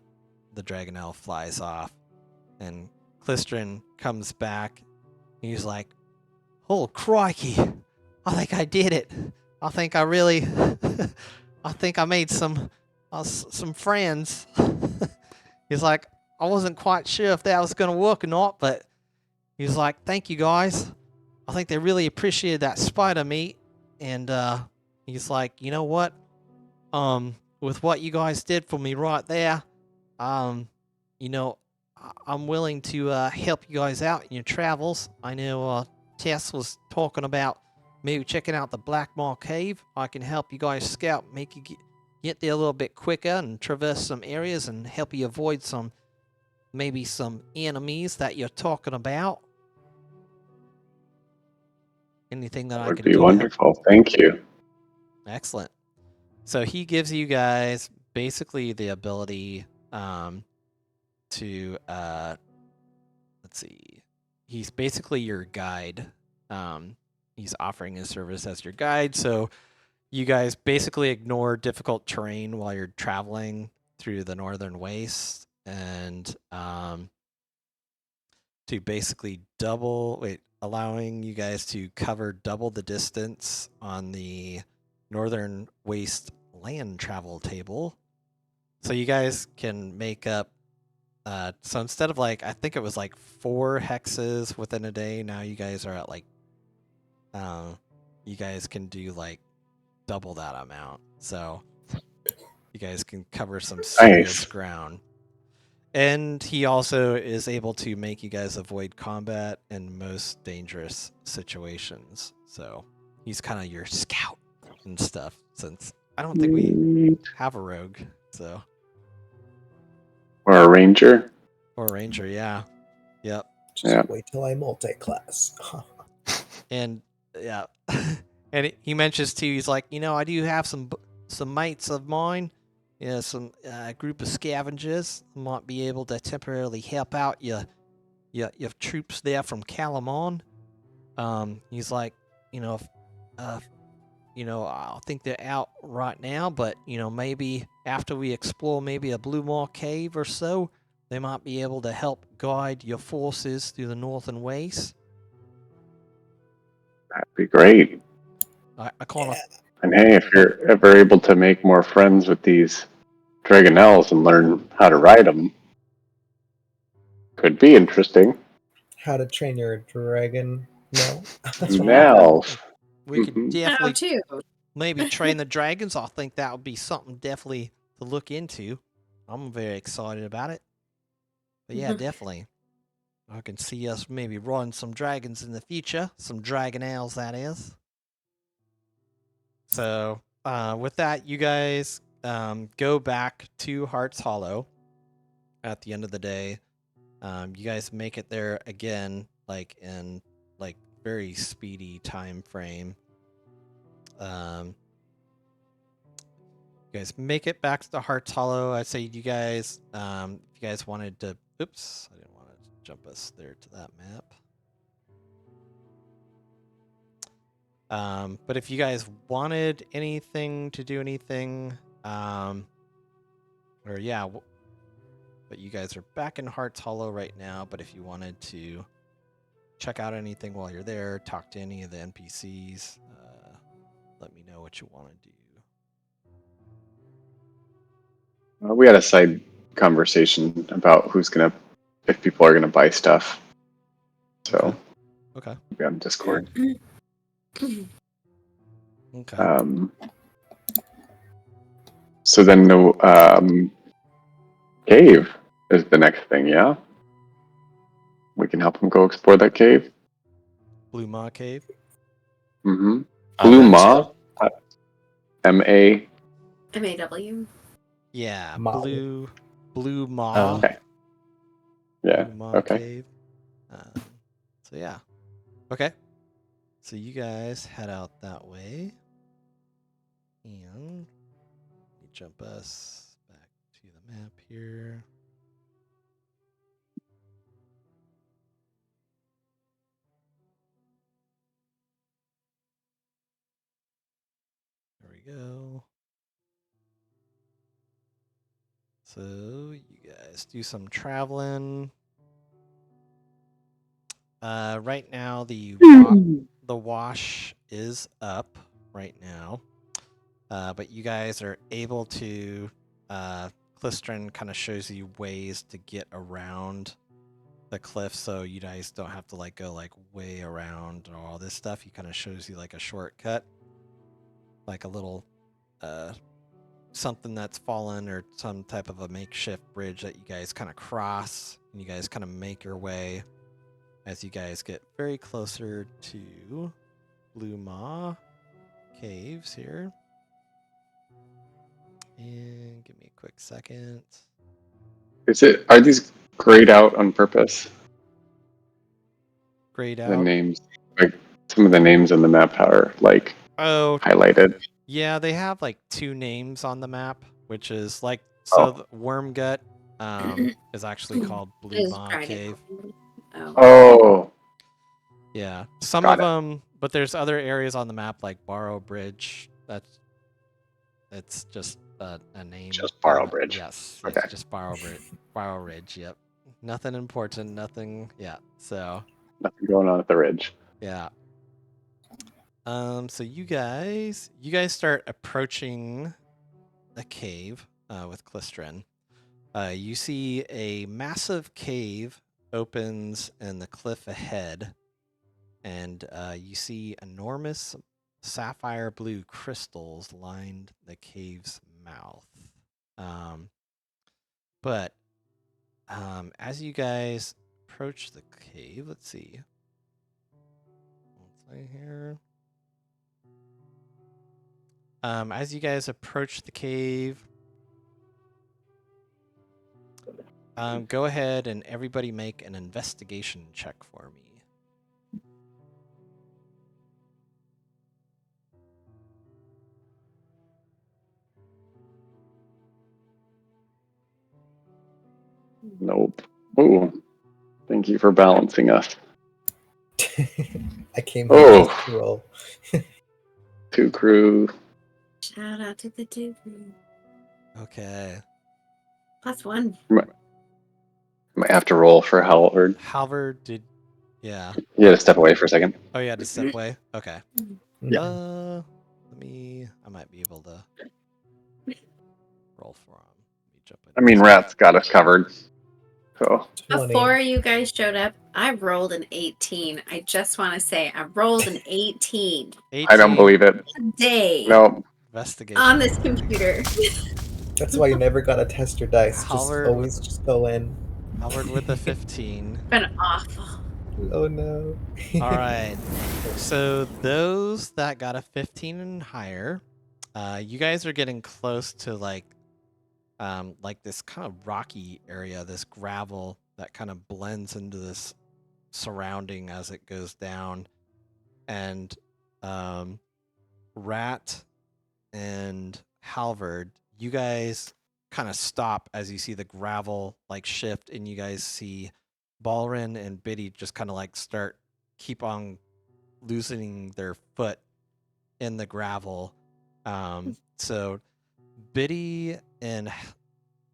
Dragonell flies off. And Klystron comes back. And he's like, "Oh, crikey! I think I did it. I think I really, I think I made some friends." He's like, "I wasn't quite sure if that was going to work or not, but," he's like, "Thank you guys. I think they really appreciated that spider meat." And he's like, "You know what? With what you guys did for me right there, I'm willing to help you guys out in your travels. I know Tess was talking about maybe checking out the Blackmaw Cave. I can help you guys scout, make you get there a little bit quicker and traverse some areas and help you avoid maybe some enemies that you're talking about. Anything that I Would can be do to help?" wonderful. Thank you. Excellent. So he gives you guys basically the ability to let's see. He's basically your guide. He's offering his service as your guide. So you guys basically ignore difficult terrain while you're traveling through the Northern Waste, and to basically allowing you guys to cover double the distance on the Northern Waste land travel table. So you guys can make up, so instead of like, I think it was like 4 hexes within a day, now you guys are at like, you guys can do like double that amount. So you guys can cover some serious ground. And he also is able to make you guys avoid combat in most dangerous situations. So he's kind of your scout and stuff, since I don't think we have a rogue. So, Or a ranger. or a ranger, yeah. Yep. Just wait till I multi-class. And yeah. And he mentions too, he's like, I do have some mates of mine, some group of scavengers who might be able to temporarily help out your troops there from Calamon. He's like, if, I think they're out right now, but maybe after we explore maybe a Blue Maw Cave or so, they might be able to help guide your forces through the Northern Waste. That'd be great. I kind of. And hey, if you're ever able to make more friends with these Dragonells and learn how to ride them, could be interesting. How to train your dragon? No. Now, We could definitely too. maybe train the dragons. I think that would be something definitely to look into. I'm very excited about it. But yeah, definitely. I can see us maybe running some dragons in the future. Some Dragonells, that is. So, with that, you guys go back to Heart's Hollow at the end of the day. You guys make it there again, like in like very speedy time frame. You guys make it back to the Heart's Hollow. I'd say you guys, if you guys wanted to, oops, I didn't want to jump us there to that map. But if you guys wanted anything to do anything, but you guys are back in Heart's Hollow right now. But if you wanted to check out anything while you're there, talk to any of the NPCs. Let me know what you want to do. We had a side conversation about if people are gonna buy stuff. So Okay. we on Discord. Okay. So then the cave is the next thing, yeah? We can help them go explore that cave. Blue Maw Cave. Mm-hmm. Blue Maw? M-A? MAW. Yeah, Maw. Blue Maw. Oh. Okay. Yeah, Blue Maw okay. Cave. So yeah. Okay. So you guys head out that way. And let me jump us back to the map here. There we go. So you guys do some traveling. Right now the wash is up right now. But you guys are able to Clistrin kind of shows you ways to get around the cliff, so you guys don't have to like go like way around or all this stuff. He kind of shows you like a shortcut, like a little something that's fallen or some type of a makeshift bridge that you guys kind of cross, and you guys kind of make your way as you guys get very closer to Blue Maw Caves here. And give me a quick second. Are these grayed out on purpose? Grayed The out. names, like some of the names on the map are like highlighted. Yeah, they have like 2 names on the map, which is like Oh. the Wormgut is actually called Blue Maw Cave. Oh, Yeah, some got of it. them, but there's other areas on the map like Borrow Bridge. It's just a name. Just Borrow Bridge. Yes, Okay. it's just Borrow Bridge. Borrow Ridge. Yep. Nothing important. Nothing. Yeah. So. Nothing going on at the ridge. Yeah. So you guys start approaching a cave with Clistrin. You see a massive cave opens in the cliff ahead, and you see enormous sapphire blue crystals lined the cave's mouth. But as you guys approach the cave, let's see. What's here? As you guys approach the cave, go ahead and everybody make an investigation check for me. Nope. Ooh. Thank you for balancing us. I came here just to roll. 2 crew. Shout out to the 2. Okay. +1. Might have to roll for Halvard. Halvard did, yeah. You had to step away for a second. Oh, yeah, to step away? Okay. Yeah. I might be able to roll for him. Let me jump in. I mean, Rat's got us covered. So 20. Before you guys showed up, I rolled an 18. I just want to say I rolled an 18. 18. I don't believe it. Day. No. Investigation. On this computer. That's why you never gotta test your dice. Halvard Always just go in. Halvard with a 15. Been awful. Oh no. All right. So those that got a 15 and higher, you guys are getting close to like this kind of rocky area, this gravel that kind of blends into this surrounding as it goes down. And Rat and Halvard, you guys kind of stop as you see the gravel like shift, and you guys see Balrin and Biddy just kind of like keep on loosening their foot in the gravel. So Biddy and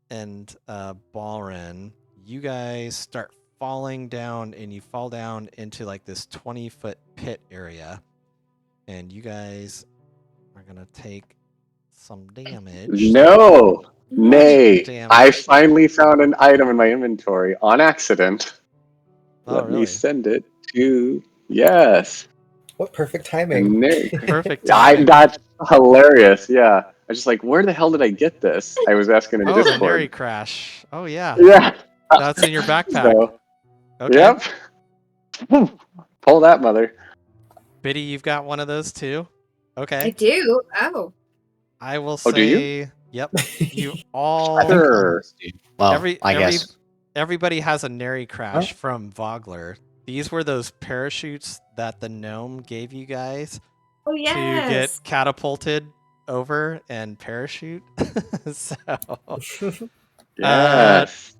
Balrin, you guys start falling down, and you fall down into like this 20-foot pit area, and you guys are gonna take some damage. No, nay. Damn. I finally found an item in my inventory on accident. Oh, Let me really? send it to yes. What perfect timing. Nay. Perfect timing. That's hilarious. Yeah. I was just like, where the hell did I get this? I was asking in Oh, the Discord. Neri crash. Oh, yeah. Yeah. That's in your backpack. So, Okay. yep. Pull that, mother. Biddy, you've got one of those too? I Okay. do. Oh. I will Oh, do you? say, yep. You all. I think Sure. almost do. Well, I guess. Everybody has a Neri crash from Vogler. These were those parachutes that the gnome gave you guys Oh to get yes. catapulted over and parachute. So, Yes.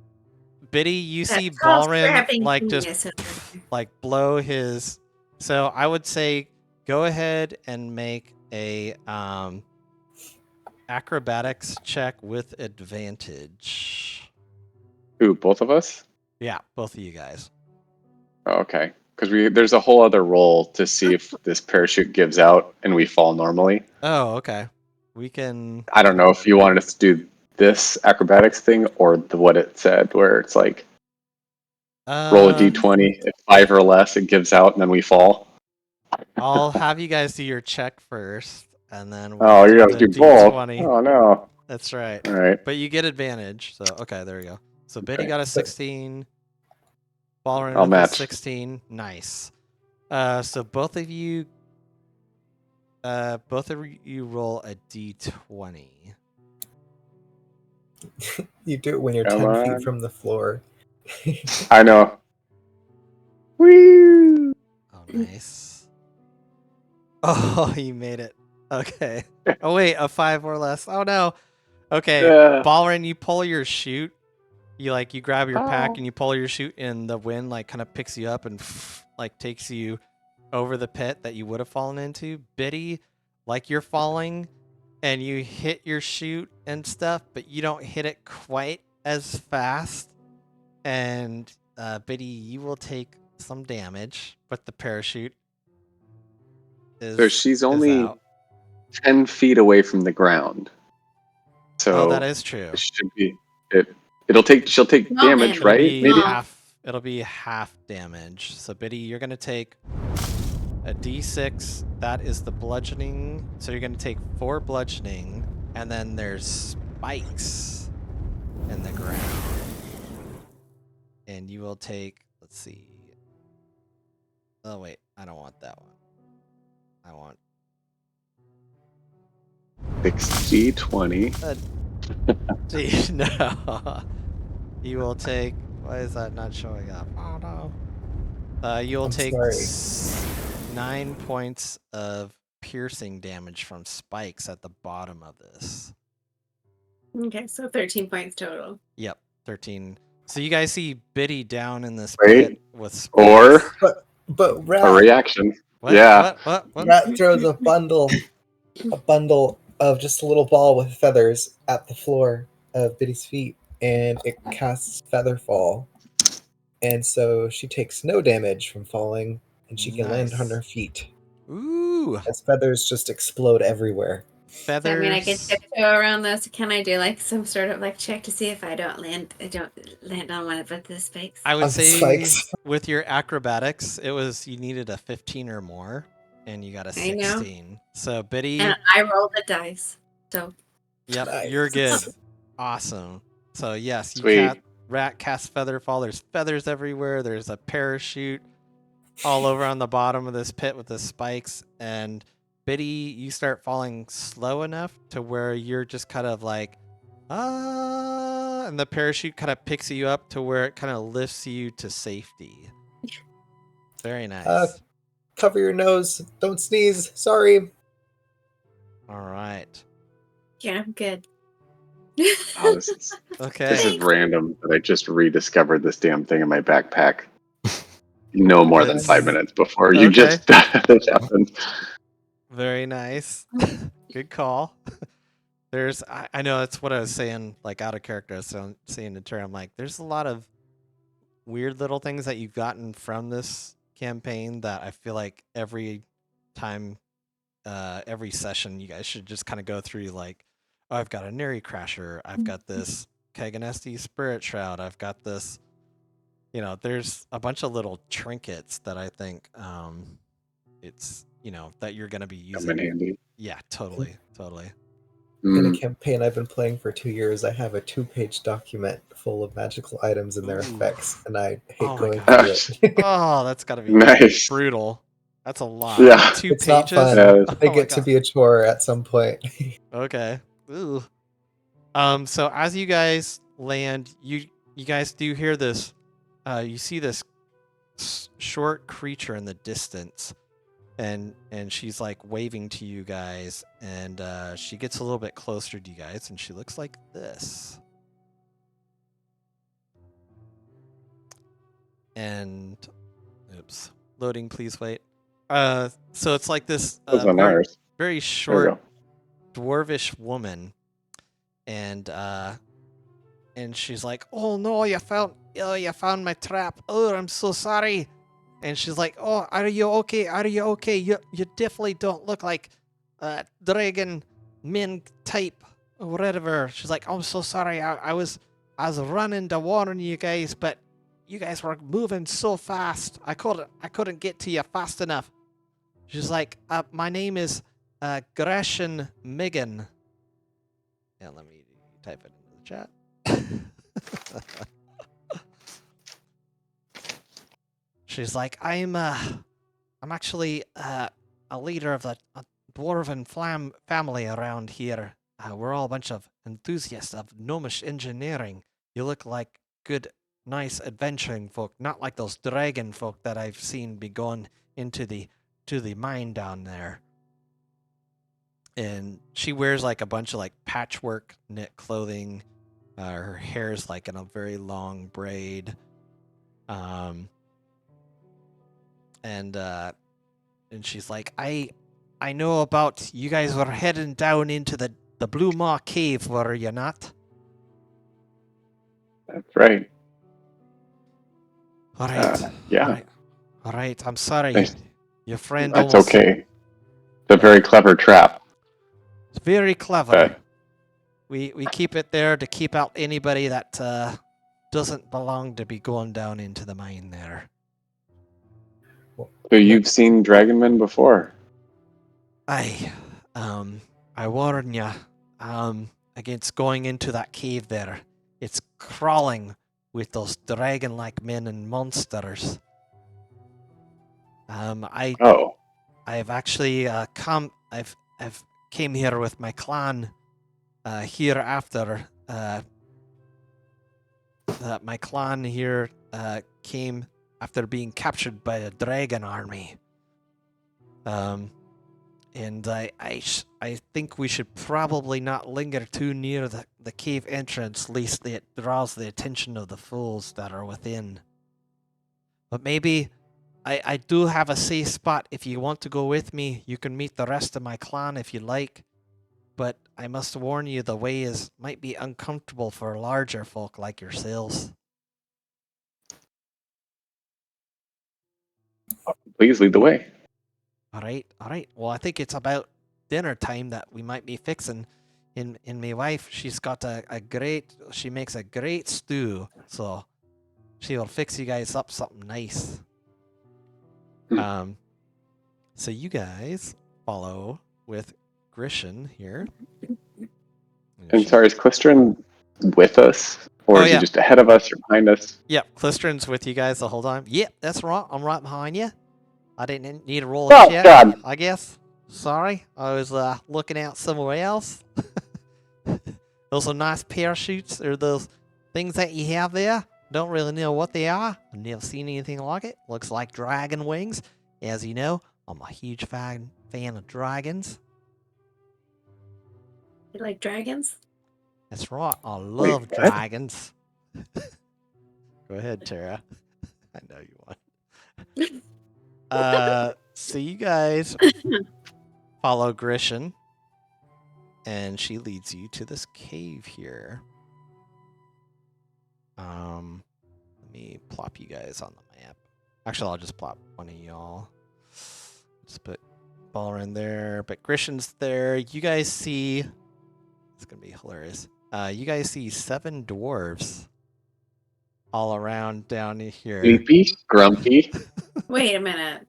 Biddy, you see That tall, Balrin strapping like genius just over there. like blow his. So I would say go ahead and make a acrobatics check with advantage. Who, both of us? Yeah, both of you guys. Oh, okay. Because there's a whole other roll to see if this parachute gives out and we fall normally. Oh, okay. We can. I don't know if you wanted us to do this acrobatics thing or what it said, where it's like roll a d20, if 5 or less, it gives out, and then we fall. I'll have you guys do your check first, and then Oh, we'll you're do gonna the do both. D20. Oh no! That's right. All right. But you get advantage. So okay, there we go. So Biddy Okay. got a 16. Balrin I'll with a match. 16. Nice. So both of you roll a D20. You do it when you're Come 10 on. feet from the floor. I know. Woo! Oh, nice. Oh, you made it. Okay. Oh wait, a 5 or less. Oh no. Okay, Yeah. Balrin, you pull your chute. You grab your pack Oh. and you pull your chute, and the wind like kind of picks you up and like takes you over the pit that you would have fallen into. Biddy, like you're falling, and you hit your chute and stuff, but you don't hit it quite as fast. And Biddy, you will take some damage, but the parachute is. So she's is only out. 10 feet away from the ground. So Oh, that is true. it should be it. She'll take Small damage, damage. It'll right? be Maybe. it'll be half damage. So Biddy, you're gonna take a D6. That is the bludgeoning. So you're gonna take 4 bludgeoning, and then there's spikes in the ground, and you will take. Let's see. Oh wait, I don't want that one. I want 60, 20. no. You will take. Why is that not showing up? Oh no. You'll I'm take sorry. 9 points of piercing damage from spikes at the bottom of this. Okay, so 13 points total. Yep, 13. So you guys see Biddy down in this Right. pit with spikes. Or But a Rat, reaction. What? Yeah. What? Rat throws a bundle of just a little ball with feathers at the floor of Biddy's feet, and it casts Featherfall. And so she takes no damage from falling, and she can land on Nice. her feet Ooh, as feathers just explode everywhere. feathers. So, I mean, I can tiptoe around this. Can I do like some sort of like check to see if I don't land on one of the spikes? I would On the say spikes. with your acrobatics, you needed a 15 or more, and you got a I know. 16. So Biddy, And I rolled the dice. So yep, Nice. you're good. Awesome. So yes, Sweet. Rat casts Featherfall. There's feathers everywhere. There's a parachute all over on the bottom of this pit with the spikes. And Biddy, you start falling slow enough to where you're just kind of like, and the parachute kind of picks you up to where it kind of lifts you to safety. Very nice. Cover your nose. Don't sneeze. Sorry. All right. yeah, I'm good. Oh, this is Okay. random, but I just rediscovered this damn thing in my backpack. No more than That's- 5 minutes before you Okay. just this happened. Very nice. Good call. I know that's what I was saying, like out of character. So I'm saying in turn, I'm like, there's a lot of weird little things that you've gotten from this campaign that I feel like every time, every session, you guys should just kind of go through like, oh, I've got a Neri Crasher, I've got this Kaganesti Spirit Shroud, I've got this, there's a bunch of little trinkets that I think it's, that you're going to be Come in using. handy. Yeah, totally. Totally. In a Mm. campaign I've been playing for 2 years, I have a 2-page document full of magical items and their Ooh. effects, and I hate Oh my going gosh. through it. Oh, that's got to be Nice. brutal. That's a lot. Yeah. 2 It's not pages? fun. Yeah. They Oh my get to God. be a chore at some point. Okay. Ooh. So as you guys land, you guys do hear this. You see this short creature in the distance, and she's like waving to you guys, and she gets a little bit closer to you guys, and she looks like this. And oops, loading, please wait. So it's like this That was on very, ours. very There we short go. dwarvish woman, and she's like, "Oh no, you found my trap. Oh, I'm so sorry." And she's like, "Oh, are you okay? Are you okay? You definitely don't look like dragon min type or whatever." She's like, "I'm so sorry. I was running to warn you guys, but you guys were moving so fast. I couldn't get to you fast enough." She's like, "My name is Gresham Migan." Yeah, let me type it into the chat. She's like, I'm actually a leader of the dwarven family around here. We're all a bunch of enthusiasts of gnomish engineering. You look like good, nice adventuring folk, not like those dragon folk that I've seen be going into the mine down there. And she wears like a bunch of like patchwork knit clothing. Her hair's like in a very long braid. And she's like, I know about you guys were heading down into the Blue Maw Cave, were you not? That's right. All right. Yeah. All right. I'm sorry. Nice. Your friend That's almost. okay. It's a very clever trap. It's very clever. We keep it there to keep out anybody that doesn't belong to be going down into the mine there. So you've seen Dragonmen before? I warn ya, against going into that cave there. It's crawling with those dragon-like men and monsters. I've actually I've came here with my clan. Here after my clan here came after being captured by a dragon army. And I think we should probably not linger too near the cave entrance, lest it draws the attention of the fools that are within. But maybe I do have a safe spot. If you want to go with me, you can meet the rest of my clan if you like. But I must warn you, the way might be uncomfortable for larger folk like yourselves. Please lead the way. All right. Well, I think it's about dinner time that we might be fixing. In my wife, she's got she makes a great stew, so she will fix you guys up something nice. So you guys follow with Grishin here. And sorry, is Clistrin with us? Or is he just ahead of us or behind us? Yep, Clistrin's with you guys the whole time. Yep, that's right. I'm right behind you. I didn't need to roll a check, God. I guess. Sorry, I was looking out somewhere else. Those are nice parachutes, or those things that you have there. Don't really know what they are. I've never seen anything like it. Looks like dragon wings. As you know, I'm a huge fan of dragons. You like dragons? That's right. I love dragons. Go ahead, Tara. I know you want. So you guys follow Grishin, and she leads you to this cave here. Let me plop you guys on the map. Actually, I'll just plop one of y'all. Just put Baller in there, but Grishan's there. You guys see... It's going to be hilarious. You guys see 7 dwarves all around down here. Sleepy, grumpy. Wait a minute.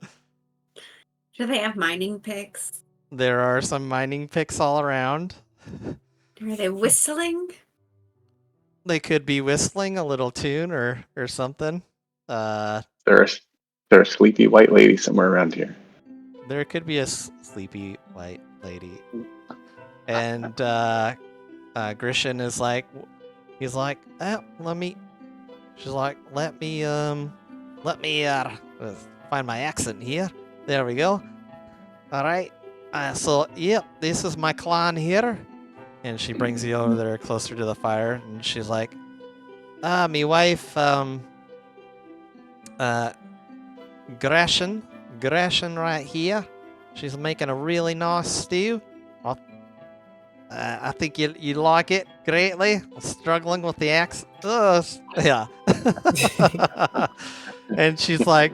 Do they have mining picks? There are some mining picks all around. Are they whistling? They could be whistling a little tune or something. There's a sleepy white lady somewhere around here. There could be a sleepy white lady. And Grishan is like, he's like, oh, she's like, let me find my accent here. There we go. All right. So, yep, this is my clan here. And she brings you over there closer to the fire. And she's like, me wife, Gresham right here. She's making a really nice stew. I think you like it greatly. I'm struggling with the accent. Yeah. And she's like,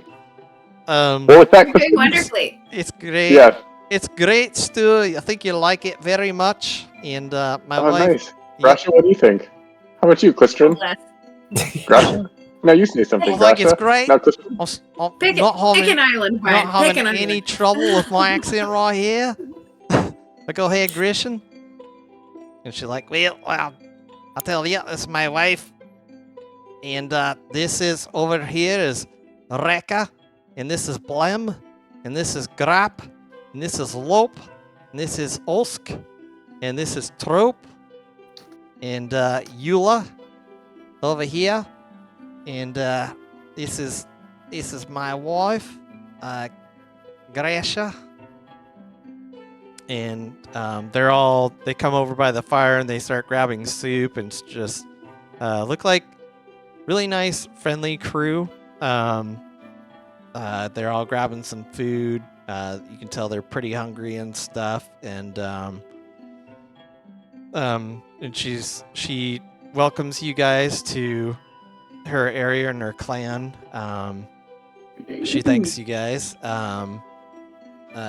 What was that? You're doing wonderfully. it's great. Yeah. It's great stew. I think you like it very much. And my Oh, wife. nice. Grasha, what do you think? How about you, Clistrin? Grasha? No, you say something, I think it's Grasha. great. No, Clistrin. I'm Pick not having, an island, Brian. not Pick having an any island. trouble with my accent right here. But go ahead, Grishan. And she's like, well, I'll tell you, this is my wife. And this is over here is Rekka. And this is Blem. And this is Grap. And this is Lope. And this is Olsk. And this is Trope. And Eula over here. And this is my wife, Gracia. And they come over by the fire and they start grabbing soup and just look like really nice, friendly crew. They're all grabbing some food. You can tell they're pretty hungry and stuff. And she welcomes you guys to her area and her clan. She thanks you guys.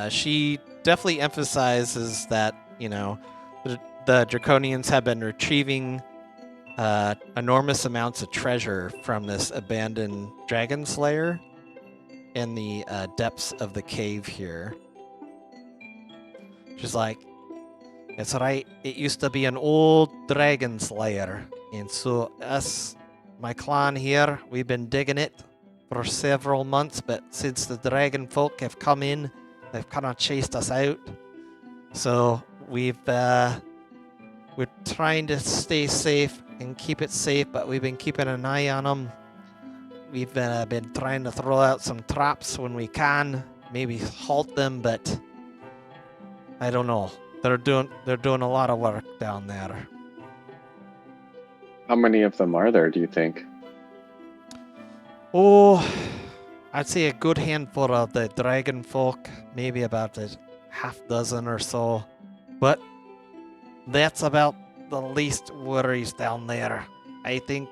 She definitely emphasizes that, the Draconians have been retrieving enormous amounts of treasure from this abandoned dragon slayer in the depths of the cave here. She's like, it's right, it used to be an old dragon slayer, and so us, my clan here, we've been digging it for several months, but since the dragon folk have come in, they've kind of chased us out. So we're trying to stay safe and keep it safe, but we've been keeping an eye on them. We've been trying to throw out some traps when we can, maybe halt them, but I don't know. They're doing a lot of work down there. How many of them are there, do you think? Oh, I'd say a good handful of the dragon folk, maybe about a half dozen or so. But that's about the least worries down there. I think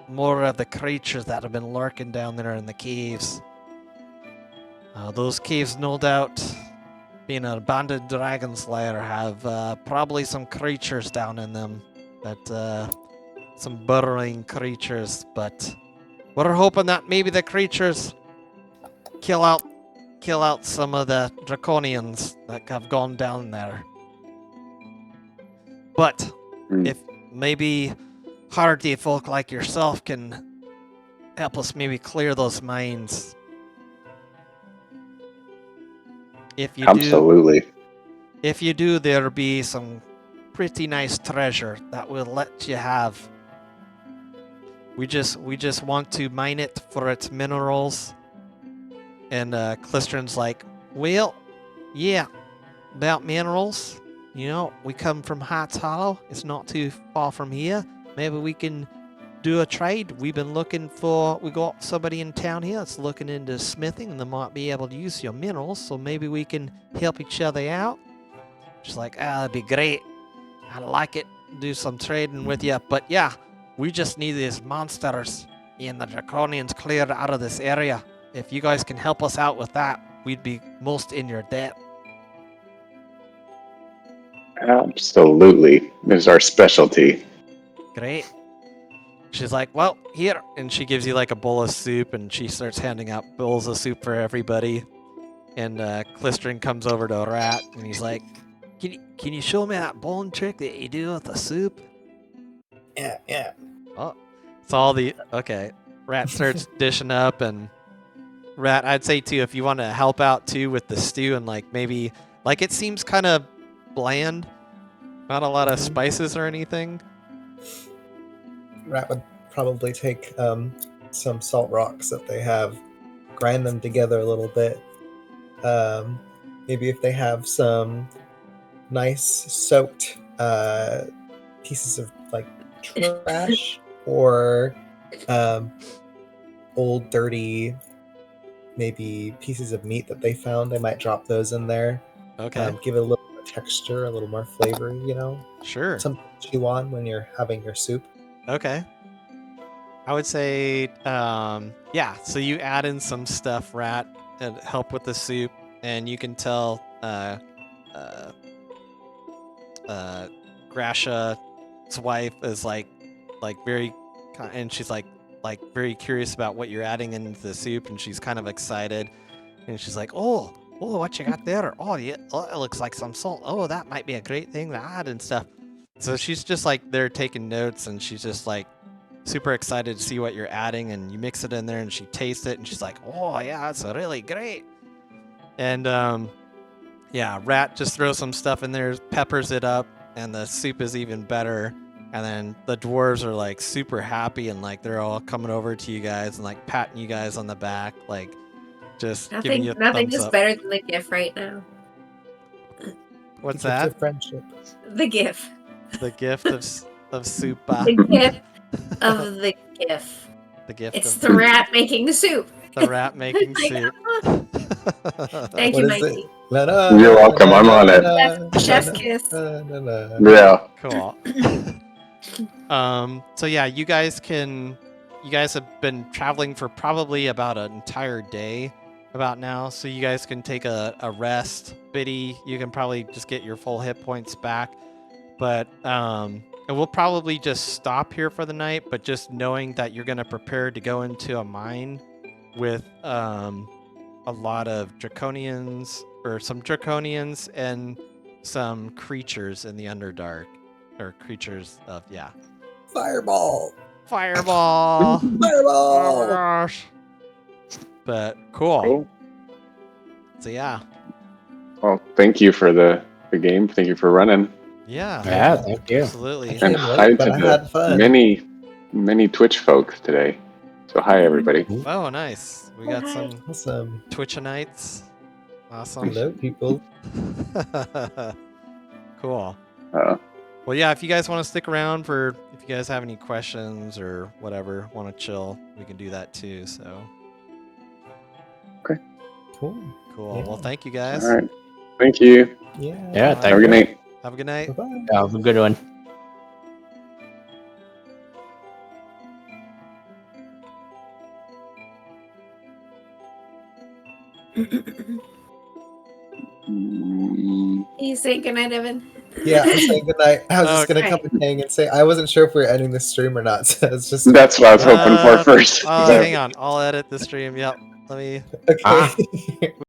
more of the creatures that have been lurking down there in the caves. Those caves, no doubt, being an abandoned dragon slayer, have probably some creatures down in them. Some burrowing creatures, but we're hoping that maybe the creatures kill out some of the draconians that have gone down there. But if maybe hardy folk like yourself can help us maybe clear those mines. If you Absolutely. If you do, there'll be some pretty nice treasure that we'll let you have. We just want to mine it for its minerals. And Clistrin's like, well, yeah, about minerals. We come from Heights Hollow. It's not too far from here. Maybe we can do a trade. We got somebody in town here that's looking into smithing, and they might be able to use your minerals, so maybe we can help each other out. She's like, that'd be great. I'd like it. Do some trading with you. But yeah, we just need these monsters. and the Draconians cleared out of this area. If you guys can help us out with that, we'd be most in your debt. Absolutely. This is our specialty. Great. She's like, well, here. And she gives you like a bowl of soup, and she starts handing out bowls of soup for everybody. And Clistering comes over to Rat, and he's like, can you show me that bone trick that you do with the soup? Yeah. Oh, it's all the... Okay. Rat starts dishing up, and Rat, I'd say, too, if you want to help out, too, with the stew, and like maybe... Like, it seems kind of bland. Not a lot of spices or anything. Rat would probably take some salt rocks that they have, grind them together a little bit. Maybe if they have some nice soaked pieces of like trash or old dirty maybe pieces of meat that they found, they might drop those in there. Okay. Give it a little more texture, a little more flavor, Sure. something to chew on when you're having your soup. Okay. I would say, yeah, so you add in some stuff, Rat, and help with the soup, and you can tell Grasha's wife is like very, and she's like very curious about what you're adding into the soup, and she's kind of excited, and she's like, oh, what you got there? Oh, yeah, it looks like some salt. Oh, that might be a great thing to add and stuff. So she's just like there taking notes, and she's just like super excited to see what you're adding, and you mix it in there, and she tastes it, and she's like, oh yeah, it's really great. And yeah, Rat just throws some stuff in there, peppers it up, and the soup is even better. And then the dwarves are like super happy, and like they're all coming over to you guys and like patting you guys on the back, like just giving you a Nothing thumbs is up. better than the GIF right now. What's The gift that? of friendship. The GIF. The gift of soup. The GIF of the GIF. The gift It's of the rat making the soup. the rat making Like, soup. Thank What you, is Mikey. it? La, la, You're la, welcome, la, I'm la, on it. la, Chef's la, kiss. la, la, la. Yeah. Cool. So yeah, you guys have been traveling for probably about an entire day about now, so you guys can take a rest. Biddy, you can probably just get your full hit points back. But and we'll probably just stop here for the night, but just knowing that you're gonna prepare to go into a mine with a lot of draconians, or some draconians and some creatures in the Underdark. Or creatures of, yeah. Fireball! Fireball! Oh my Fireball! gosh. But cool. Cool. So yeah. Well, thank you for the game. Thank you for running. Yeah. Yeah, thank you. Absolutely. I And came late, hi but to I had fun. the many Twitch folks today. So hi, everybody. Oh, nice. We got Hi. some Awesome. Twitchinites. Awesome. Hello, people. Cool. Uh, Well, yeah, if you guys want to stick around for, if you guys have any questions or whatever, want to chill, we can do that too. So Cool. cool. Yeah. Well, thank you guys. all right. Thank you. Yeah. Yeah, Have thank Have a you. good night. Have a good night. Bye-bye. Yeah, have a good one. Mm, You say goodnight, Evan. Yeah, I'm saying goodnight. I was just gonna Okay. come and hang and say I wasn't sure if we were ending the stream or not. So it's just That's what I was hoping for first. Hang on. I'll edit the stream. Yep. Let me. okay.